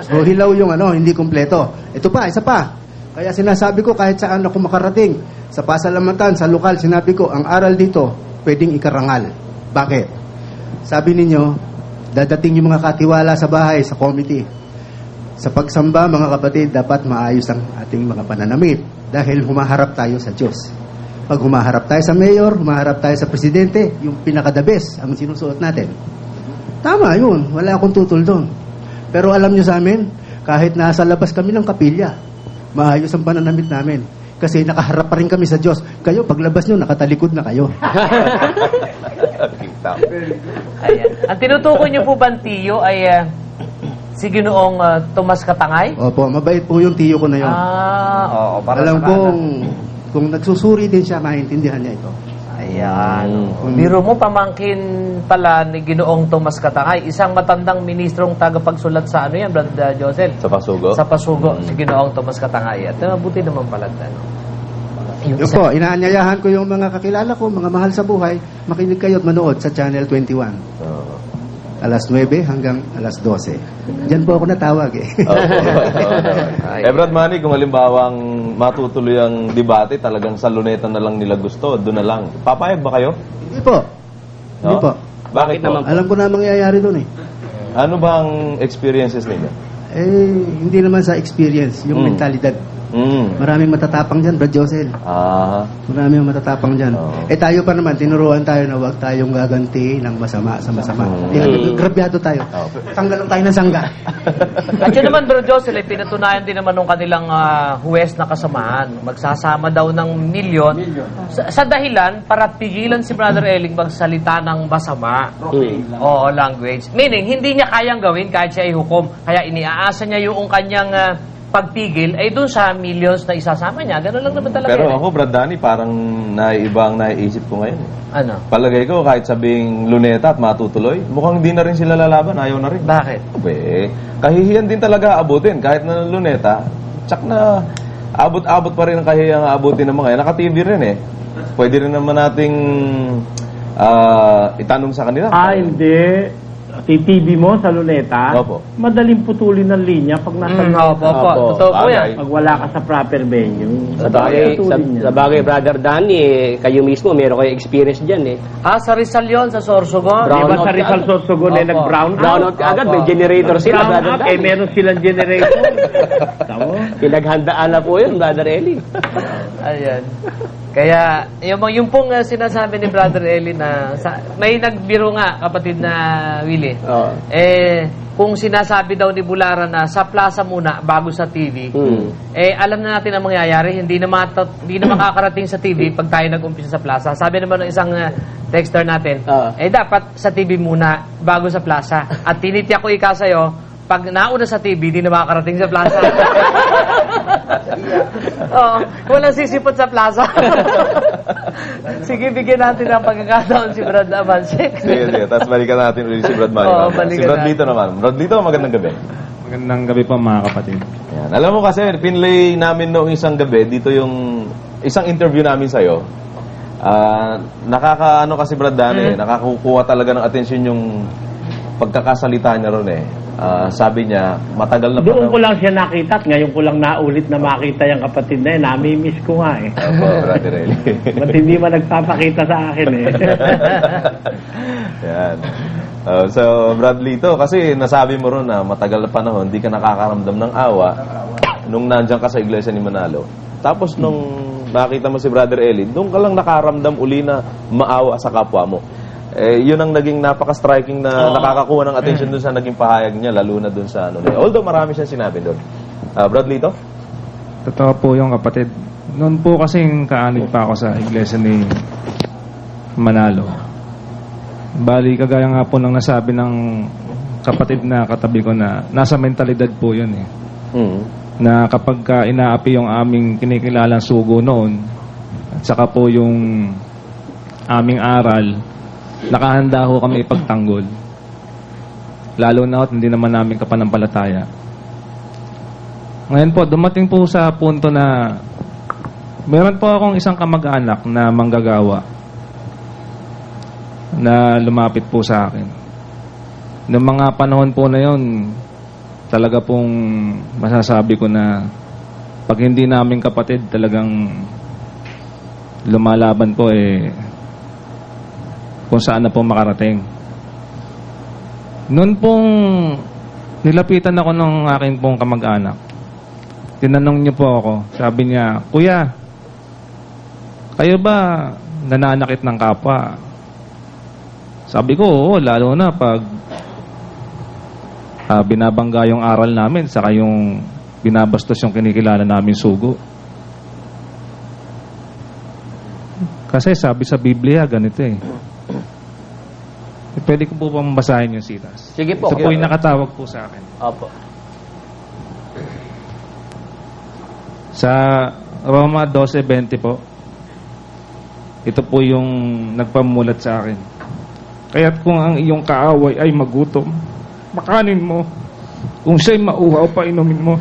So hilaw yung hindi kumpleto. Ito pa, isa pa. Kaya sinasabi ko kahit saan ako makarating, sa pasalamatan, sa lokal, sinabi ko, ang aral dito, pwedeng ikarangal. Bakit? Sabi ninyo, dadating yung mga katiwala sa bahay, sa committee. Sa pagsamba, mga kapatid, dapat maayos ang ating mga pananamit dahil humaharap tayo sa Diyos. Pag humaharap tayo sa mayor, humaharap tayo sa presidente, yung pinaka-the best ang sinusuot natin. Tama yun, wala akong tutol doon. Pero alam nyo sa amin, kahit nasa labas kami ng kapilya, maayos ang pananamit namin. Kasi nakaharap pa rin kami sa Diyos. Kayo, paglabas nyo, nakatalikod na kayo. Ayan. Ang tinutukoy niyo po, Bantiyo, ay si Ginoong Tomas Katangay? Opo, mabait po yung tiyo ko na yun. Oo. Alam kung nagsusuri din siya, maintindihan niya ito. Ayan. Biro mo, pamangkin pala ni Ginoong Tomas Katangay, isang matandang ministrong tagapagsulat sa yan, Brad Josel? Sa Pasugo? Sa Pasugo, si Ginoong Tomas Katangay. At mabuti naman pala. Yun po, inaanyayahan ko yung mga kakilala ko, mga mahal sa buhay, makinig kayo at manood sa Channel 21. Alas 9 hanggang alas 12. Diyan po ako natawag eh. Brad Manny, kung halimbawang matutuloy ang debate, talagang sa luneta na lang nila gusto, doon na lang. Papayag ba kayo? Hindi po. Hindi po. Bakit naman? Alam ko na mangyayari doon eh. Ano bang experiences ninyo? Hindi naman sa experience, yung mentalidad. Maraming matatapang dyan, Brad Josel. Maraming matatapang dyan. Tayo pa naman, tinuruan tayo na huwag tayong gaganti ng masama sa masama. Grabyado tayo. Tanggal lang tayo ng sangga. At yun naman, Brad Josel, pinatunayan din naman ng kanilang huwes na kasamahan. Magsasama daw ng milyon sa dahilan para pigilan si Brother Elling magsalita ng masama. Oo, language. Meaning, hindi niya kayang gawin kahit siya ihukom. Kaya iniaasa niya yung kanyang pagpigil ay doon sa millions na isasama niya. Ganun lang naman talaga. Pero ako, Brad Danny, parang ibang naiisip ko ngayon. Ano? Palagay ko, kahit sabing luneta at matutuloy, mukhang di na rin sila lalaban, ayaw na rin. Bakit? Kahihiyan din talaga abutin. Kahit na luneta, tsak na abot-abot pa rin ang kahihiyang abutin ng mga yan. Naka-TV rin eh. Pwede rin naman nating itanong sa kanila. Hindi. TV mo sa luneta, Opo. madaling putulin ng linya pag nasa Opo. Totoo po yan. pag wala ka sa proper venue. Sa bagay, Brother Danny, kayo mismo, meron kayo experience dyan eh. Sa Rizal yun, sa Sorsogon. Di ba sa Rizal Sorsogon ay nag-brown Brownout ka agad, may generator sila, Brother Danny. meron silang generator. Tama? Pinaghandaan na po yun, Brother Ellie. Ayan. Kaya, yung pong sinasabi ni Brother Eli na, may nagbiro nga, kapatid na Willie, eh. Kung sinasabi daw ni Bularan na sa plaza muna bago sa TV, alam na natin ang mangyayari, hindi na makakarating sa TV pag tayo nag-umpisa sa plaza. Sabi naman ng isang texter natin, dapat sa TV muna bago sa plaza. At tinitiyak ko ika sa'yo, pag nauna sa TV, di na makakarating sa plaza. Oo, walang sisipot sa plaza. Sige, bigyan natin ng pagkakataon si Brad Avansik. Sige. Tapos balikan natin ulit si Brad Manny. Oo, Si Brad Lito naman. Brad Lito, magandang gabi. Magandang gabi po mga kapatid. Yan. Alam mo kasi, pinlay namin noong isang gabi, dito yung isang interview namin sa'yo. Nakakaano kasi Brad Dani, nakakukuha talaga ng atensyon yung pagkakasalita niya ron eh. Sabi niya, matagal na Doon ko lang siya nakita at ngayon ko lang naulit na makita yung kapatid na yun. Nami-miss ko nga eh. Opo, Brother Eli. Ba't hindi man nagpapakita sa akin eh? Yan. So, Brad Lito, kasi nasabi mo ron na matagal na panahon, hindi ka nakakaramdam ng awa nung nandiyan ka sa iglesia ni Manalo. Tapos nung nakita mo si Brother Eli, doon ka lang nakaramdam uli na maawa sa kapwa mo. Yun ang naging napaka-striking na nakakakuha ng attention doon sa naging pahayag niya, lalo na doon sa ano. Although marami siyang sinabi doon. Brad Lito? Totoo po yung kapatid. Noon po kasing kaanib pa ako sa iglesia ni Manalo. Bali, kagaya nga po ng nasabi ng kapatid na katabi ko na nasa mentalidad po yun eh. Na kapag inaapi yung aming kinikilalang sugo noon, at saka po yung aming aral, nakahanda ho kami ipagtanggol. Lalo na hindi naman namin kapanampalataya. Ngayon po, dumating po sa punto na meron po akong isang kamag-anak na manggagawa na lumapit po sa akin. Noong mga panahon po na yon, talaga pong masasabi ko na pag hindi namin kapatid talagang lumalaban po kung saan na po makarating. Noon pong nilapitan ako ng aking pong kamag-anak, tinanong niyo po ako, sabi niya, Kuya, kayo ba nananakit ng kapwa? Sabi ko, oo, lalo na pag binabangga yung aral namin, saka yung binabastos yung kinikilala namin sugo. Kasi sabi sa Biblia, ganito pwede ko po ba mabasahin yung sitas? Sige po. Ito po yung nakatawag po sa akin. Opo. Sa Roma 12:20 po, ito po yung nagpamulat sa akin. Kaya't kung ang iyong kaaway ay magutom, makanin mo. Kung siya'y mauhaw, painumin mo.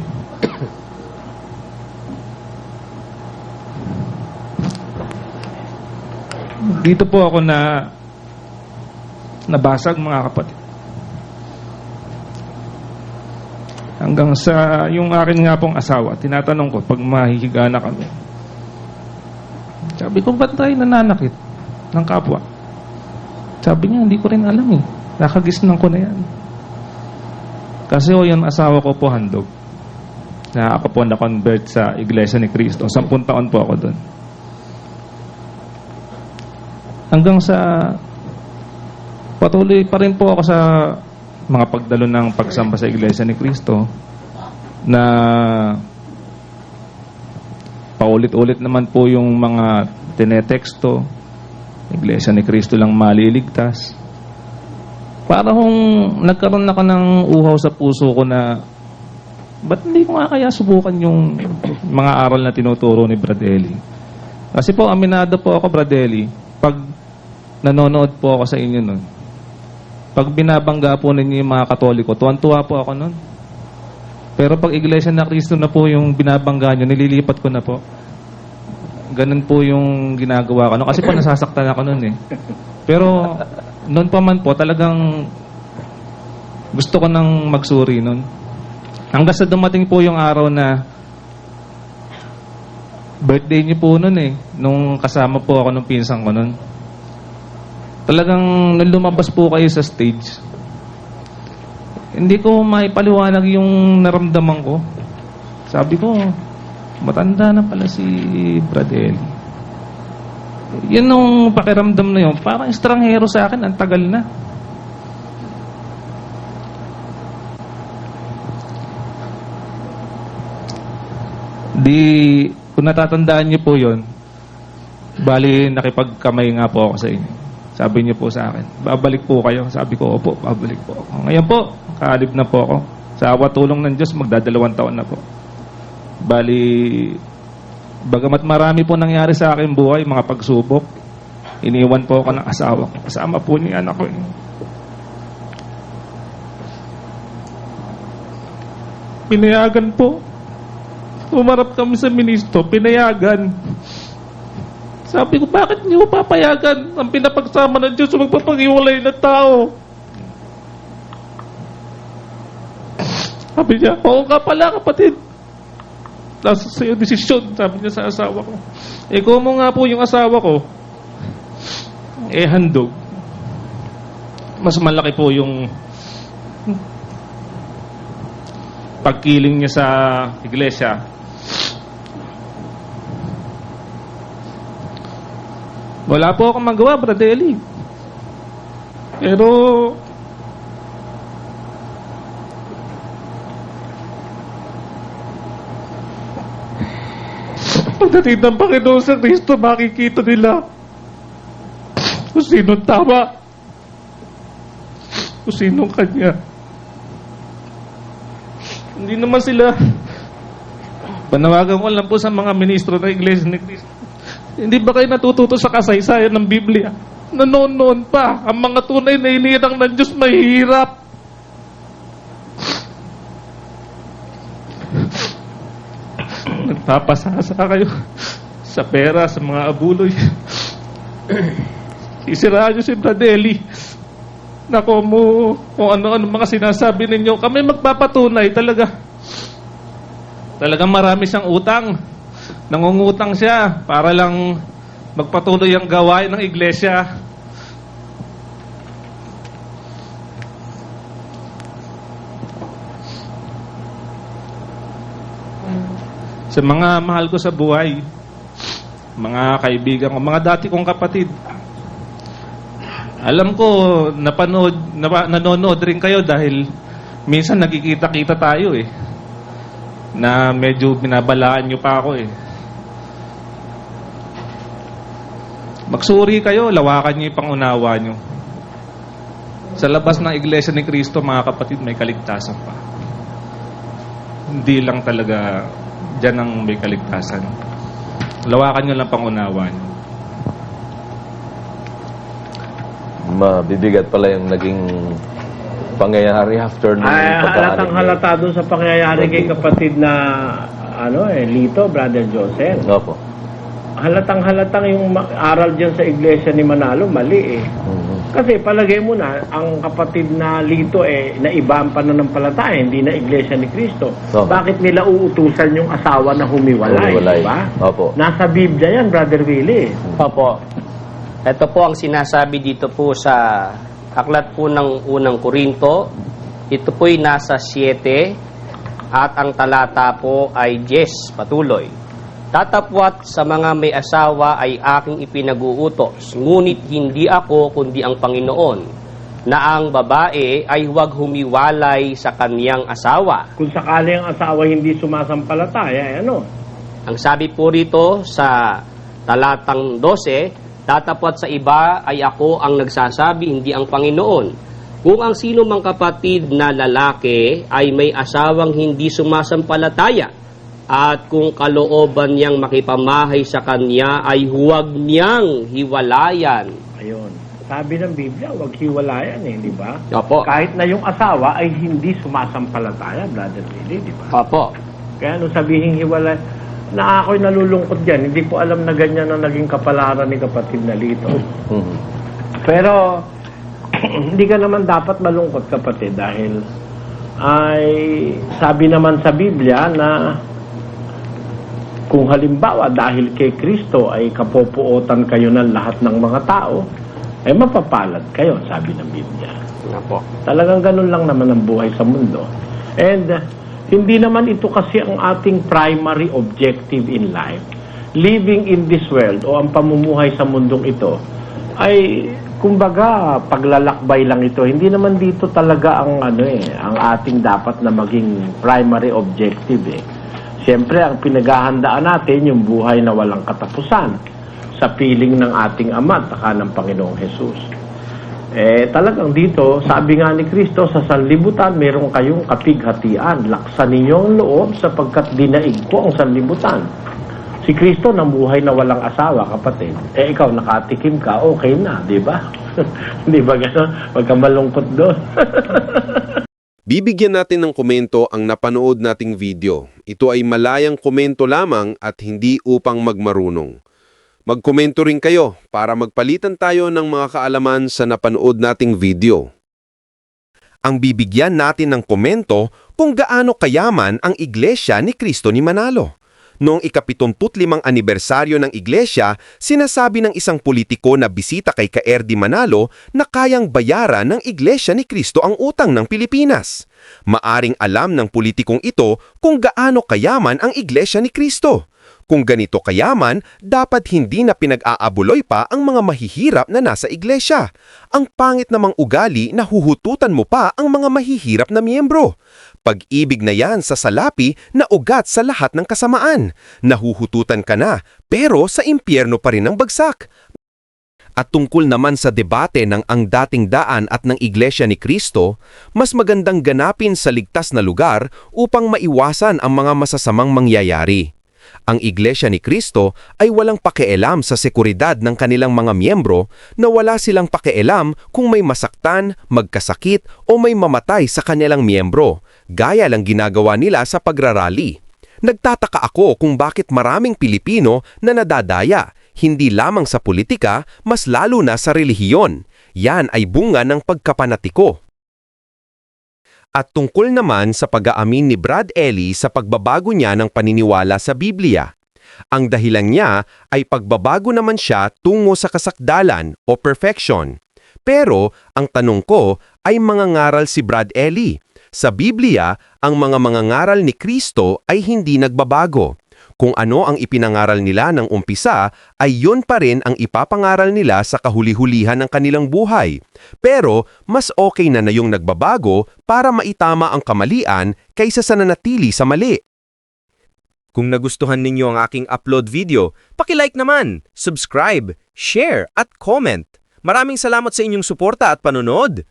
Dito po ako nabasag mga kapatid. Hanggang sa yung akin nga pong asawa, tinatanong ko pag mahihiga na kami. Sabi ko, ba't tayo nananakit ng kapwa? Sabi niya, hindi ko rin alam nakagisnan ko na yan. Kasi yung asawa ko po handog. Na ako po na-convert sa Iglesia ni Cristo. 10 taon po ako doon. Hanggang sa patuloy pa rin po ako sa mga pagdalo ng pagsamba sa Iglesia ni Cristo na paulit-ulit naman po yung mga tineteksto, Iglesia ni Cristo lang maliligtas. Para kung nagkaroon ako ng uhaw sa puso ko na ba't hindi ko nga kaya subukan yung mga aral na tinuturo ni Brad Eli. Kasi po, aminado po ako, Brad Eli, pag nanonood po ako sa inyo nun, pag binabangga po ninyo yung mga Katoliko, tuwan-tuwa po ako nun. Pero pag Iglesia na Cristo na po yung binabangga nyo, nililipat ko na po. Ganun po yung ginagawa ko. Kasi po nasasaktan ako nun Pero noon pa man po, talagang gusto ko nang magsuri nun. Hanggang sa dumating po yung araw na birthday niyo po nun nung kasama po ako nung pinsan ko nun. Talagang lumabas po kayo sa stage. Hindi ko maipaliwanag yung naramdaman ko. Sabi ko, matanda na pala si Brad Eli. Yun nung pakiramdam na yun, parang estranghero sa akin, ang tagal na. Kung natatandaan niyo po yon, bali nakipagkamay nga po ako sa inyo. Sabi niyo po sa akin, babalik po kayo. Sabi ko, opo, babalik po ako. Ngayon po, kaalib na po ako. Sa awa tulong ng Diyos, magdadalawang taon na po. Bali, bagamat marami po nangyari sa akin buhay, mga pagsubok, iniwan po ako ng asawa ko. Kasama po niya anak ko. Pinayagan po. Umarap kami sa ministro, pinayagan. Sabi ko, bakit niyo papayagan ang pinapagsama ng Diyos magpapag-iwalay na tao? Sabi niya, oo ka pala kapatid. Nasa sa'yo desisyon, sabi niya sa asawa ko. Kung mo nga po yung asawa ko, handog. Mas malaki po yung pagkiling niya sa iglesia. Wala po akong magawa, Brother Eli. Pero pagdating ng Panginoon sa Kristo, makikita nila kung sinong tama, kung sinong Kanya. Hindi naman sila, panawagan ko lang po sa mga ministro ng Iglesia ni Cristo. Hindi ba kayo natututo sa kasaysayan ng Biblia? Na noon pa, ang mga tunay na hinirang ng Diyos mahirap. Nagpapasasa kayo sa pera, sa mga abuloy. Isiraan nyo si Bradeli. Nako mo, kung ano-ano mga sinasabi ninyo. Kami magpapatunay talaga. Talagang marami siyang utang. Nangungutang siya para lang magpatuloy ang gawain ng iglesia. Sa mga mahal ko sa buhay, mga kaibigan ko, mga dati kong kapatid, alam ko, nanonood rin kayo dahil minsan nagkikita-kita tayo na medyo binabalaan nyo pa ako Magsuri kayo, lawakan nyo yung pangunawa nyo. Sa labas ng Iglesia ni Cristo, mga kapatid, may kaligtasan pa. Hindi lang talaga dyan ang may kaligtasan. Lawakan nyo lang pangunawa nyo. Mabibigat pala yung naging pangyayari after ng halatang halata doon sa pangyayari kay kapatid na Lito, Brother Joseph. Opo. Halatang yung aral dyan sa iglesia ni Manalo, mali Kasi palagay mo na, ang kapatid na Lito naiba ang pananampalataya, hindi na iglesia ni Cristo. Bakit nila uutusan yung asawa na humiwalay? Diba? Opo. Nasa Biblia yan, Brother Willie. Opo. Ito po ang sinasabi dito po sa aklat po ng unang Korinto. Ito po'y nasa 7 at ang talata po ay 10. Patuloy. Tatapwat sa mga may asawa ay aking ipinag-uutos, ngunit hindi ako kundi ang Panginoon, na ang babae ay huwag humiwalay sa kaniyang asawa. Kung sakali ang asawa hindi sumasampalataya, Ang sabi po rito sa talatang 12, tatapwat sa iba ay ako ang nagsasabi, hindi ang Panginoon. Kung ang sino mang kapatid na lalaki ay may asawang hindi sumasampalataya, at kung kalooban niyang makipamahay sa kanya ay huwag niyang hiwalayan. Ayun. Sabi ng Biblia, huwag hiwalayan di ba? Opo. Kahit na yung asawa ay hindi sumasampalataya, Brother Willie, di ba? Opo. Kaya sabihin hiwalay, na ako'y nalulungkot dyan. Hindi ko alam na ganyan ang naging kapalaran ni kapatid na Lito. Pero, hindi ka naman dapat malungkot, kapatid, dahil ay sabi naman sa Biblia na kung halimbawa dahil kay Kristo ay kapopuotan kayo ng lahat ng mga tao, ay mapapalad kayo, sabi ng Biblia. Talagang ganun lang naman ang buhay sa mundo. And hindi naman ito kasi ang ating primary objective in life. Living in this world o ang pamumuhay sa mundong ito ay kumbaga paglalakbay lang ito. Hindi naman dito talaga ang ang ating dapat na maging primary objective Siyempre, ang pinaghahandaan natin yung buhay na walang katapusan sa piling ng ating Ama at saka ng Panginoong Jesus. Talagang dito, sabi nga ni Kristo, sa sanlibutan, meron kayong kapighatian. Laksan ninyo ang loob sapagkat dinaig ko ang sanlibutan. Si Kristo namuhay na walang asawa, kapatid. Ikaw, nakatikim ka, okay na, di ba? Di ba gano'n? Huwag kang malungkot doon. Bibigyan natin ng komento ang napanood nating video. Ito ay malayang komento lamang at hindi upang magmarunong. Magkomento rin kayo para magpalitan tayo ng mga kaalaman sa napanood nating video. Ang bibigyan natin ng komento kung gaano kayaman ang Iglesia ni Cristo ni Manalo. Noong ika-75 anibersaryo ng Iglesia, sinasabi ng isang politiko na bisita kay Kaer di Manalo na kayang bayaran ng Iglesia ni Cristo ang utang ng Pilipinas. Maaring alam ng politikong ito kung gaano kayaman ang Iglesia ni Cristo. Kung ganito kayaman, dapat hindi na pinag-aabuloy pa ang mga mahihirap na nasa iglesia. Ang pangit namang ugali na huhututan mo pa ang mga mahihirap na miyembro. Pag-ibig na yan sa salapi na ugat sa lahat ng kasamaan. Nahuhututan ka na, pero sa impyerno pa rin ang bagsak. At tungkol naman sa debate ng ang dating daan at ng Iglesia ni Cristo, mas magandang ganapin sa ligtas na lugar upang maiwasan ang mga masasamang mangyayari. Ang Iglesia ni Cristo ay walang pakialam sa seguridad ng kanilang mga miyembro na wala silang pakialam kung may masaktan, magkasakit o may mamatay sa kanilang miyembro, gaya lang ginagawa nila sa pagrarally. Nagtataka ako kung bakit maraming Pilipino na nadadaya, hindi lamang sa politika, mas lalo na sa relihiyon. Yan ay bunga ng pagkapanatiko. At tungkol naman sa pag-aamin ni Brad Ellie sa pagbabago niya ng paniniwala sa Biblia. Ang dahilan niya ay pagbabago naman siya tungo sa kasakdalan o perfection. Pero ang tanong ko ay mangangaral si Brad Ellie. Sa Biblia, ang mga mangangaral ni Kristo ay hindi nagbabago. Kung ano ang ipinangaral nila ng umpisa, ay yun pa rin ang ipapangaral nila sa kahuli-hulihan ng kanilang buhay. Pero mas okay na yung nagbabago para maitama ang kamalian kaysa sa nanatili sa mali. Kung nagustuhan ninyo ang aking upload video, paki-like naman, subscribe, share at comment. Maraming salamat sa inyong suporta at panonood.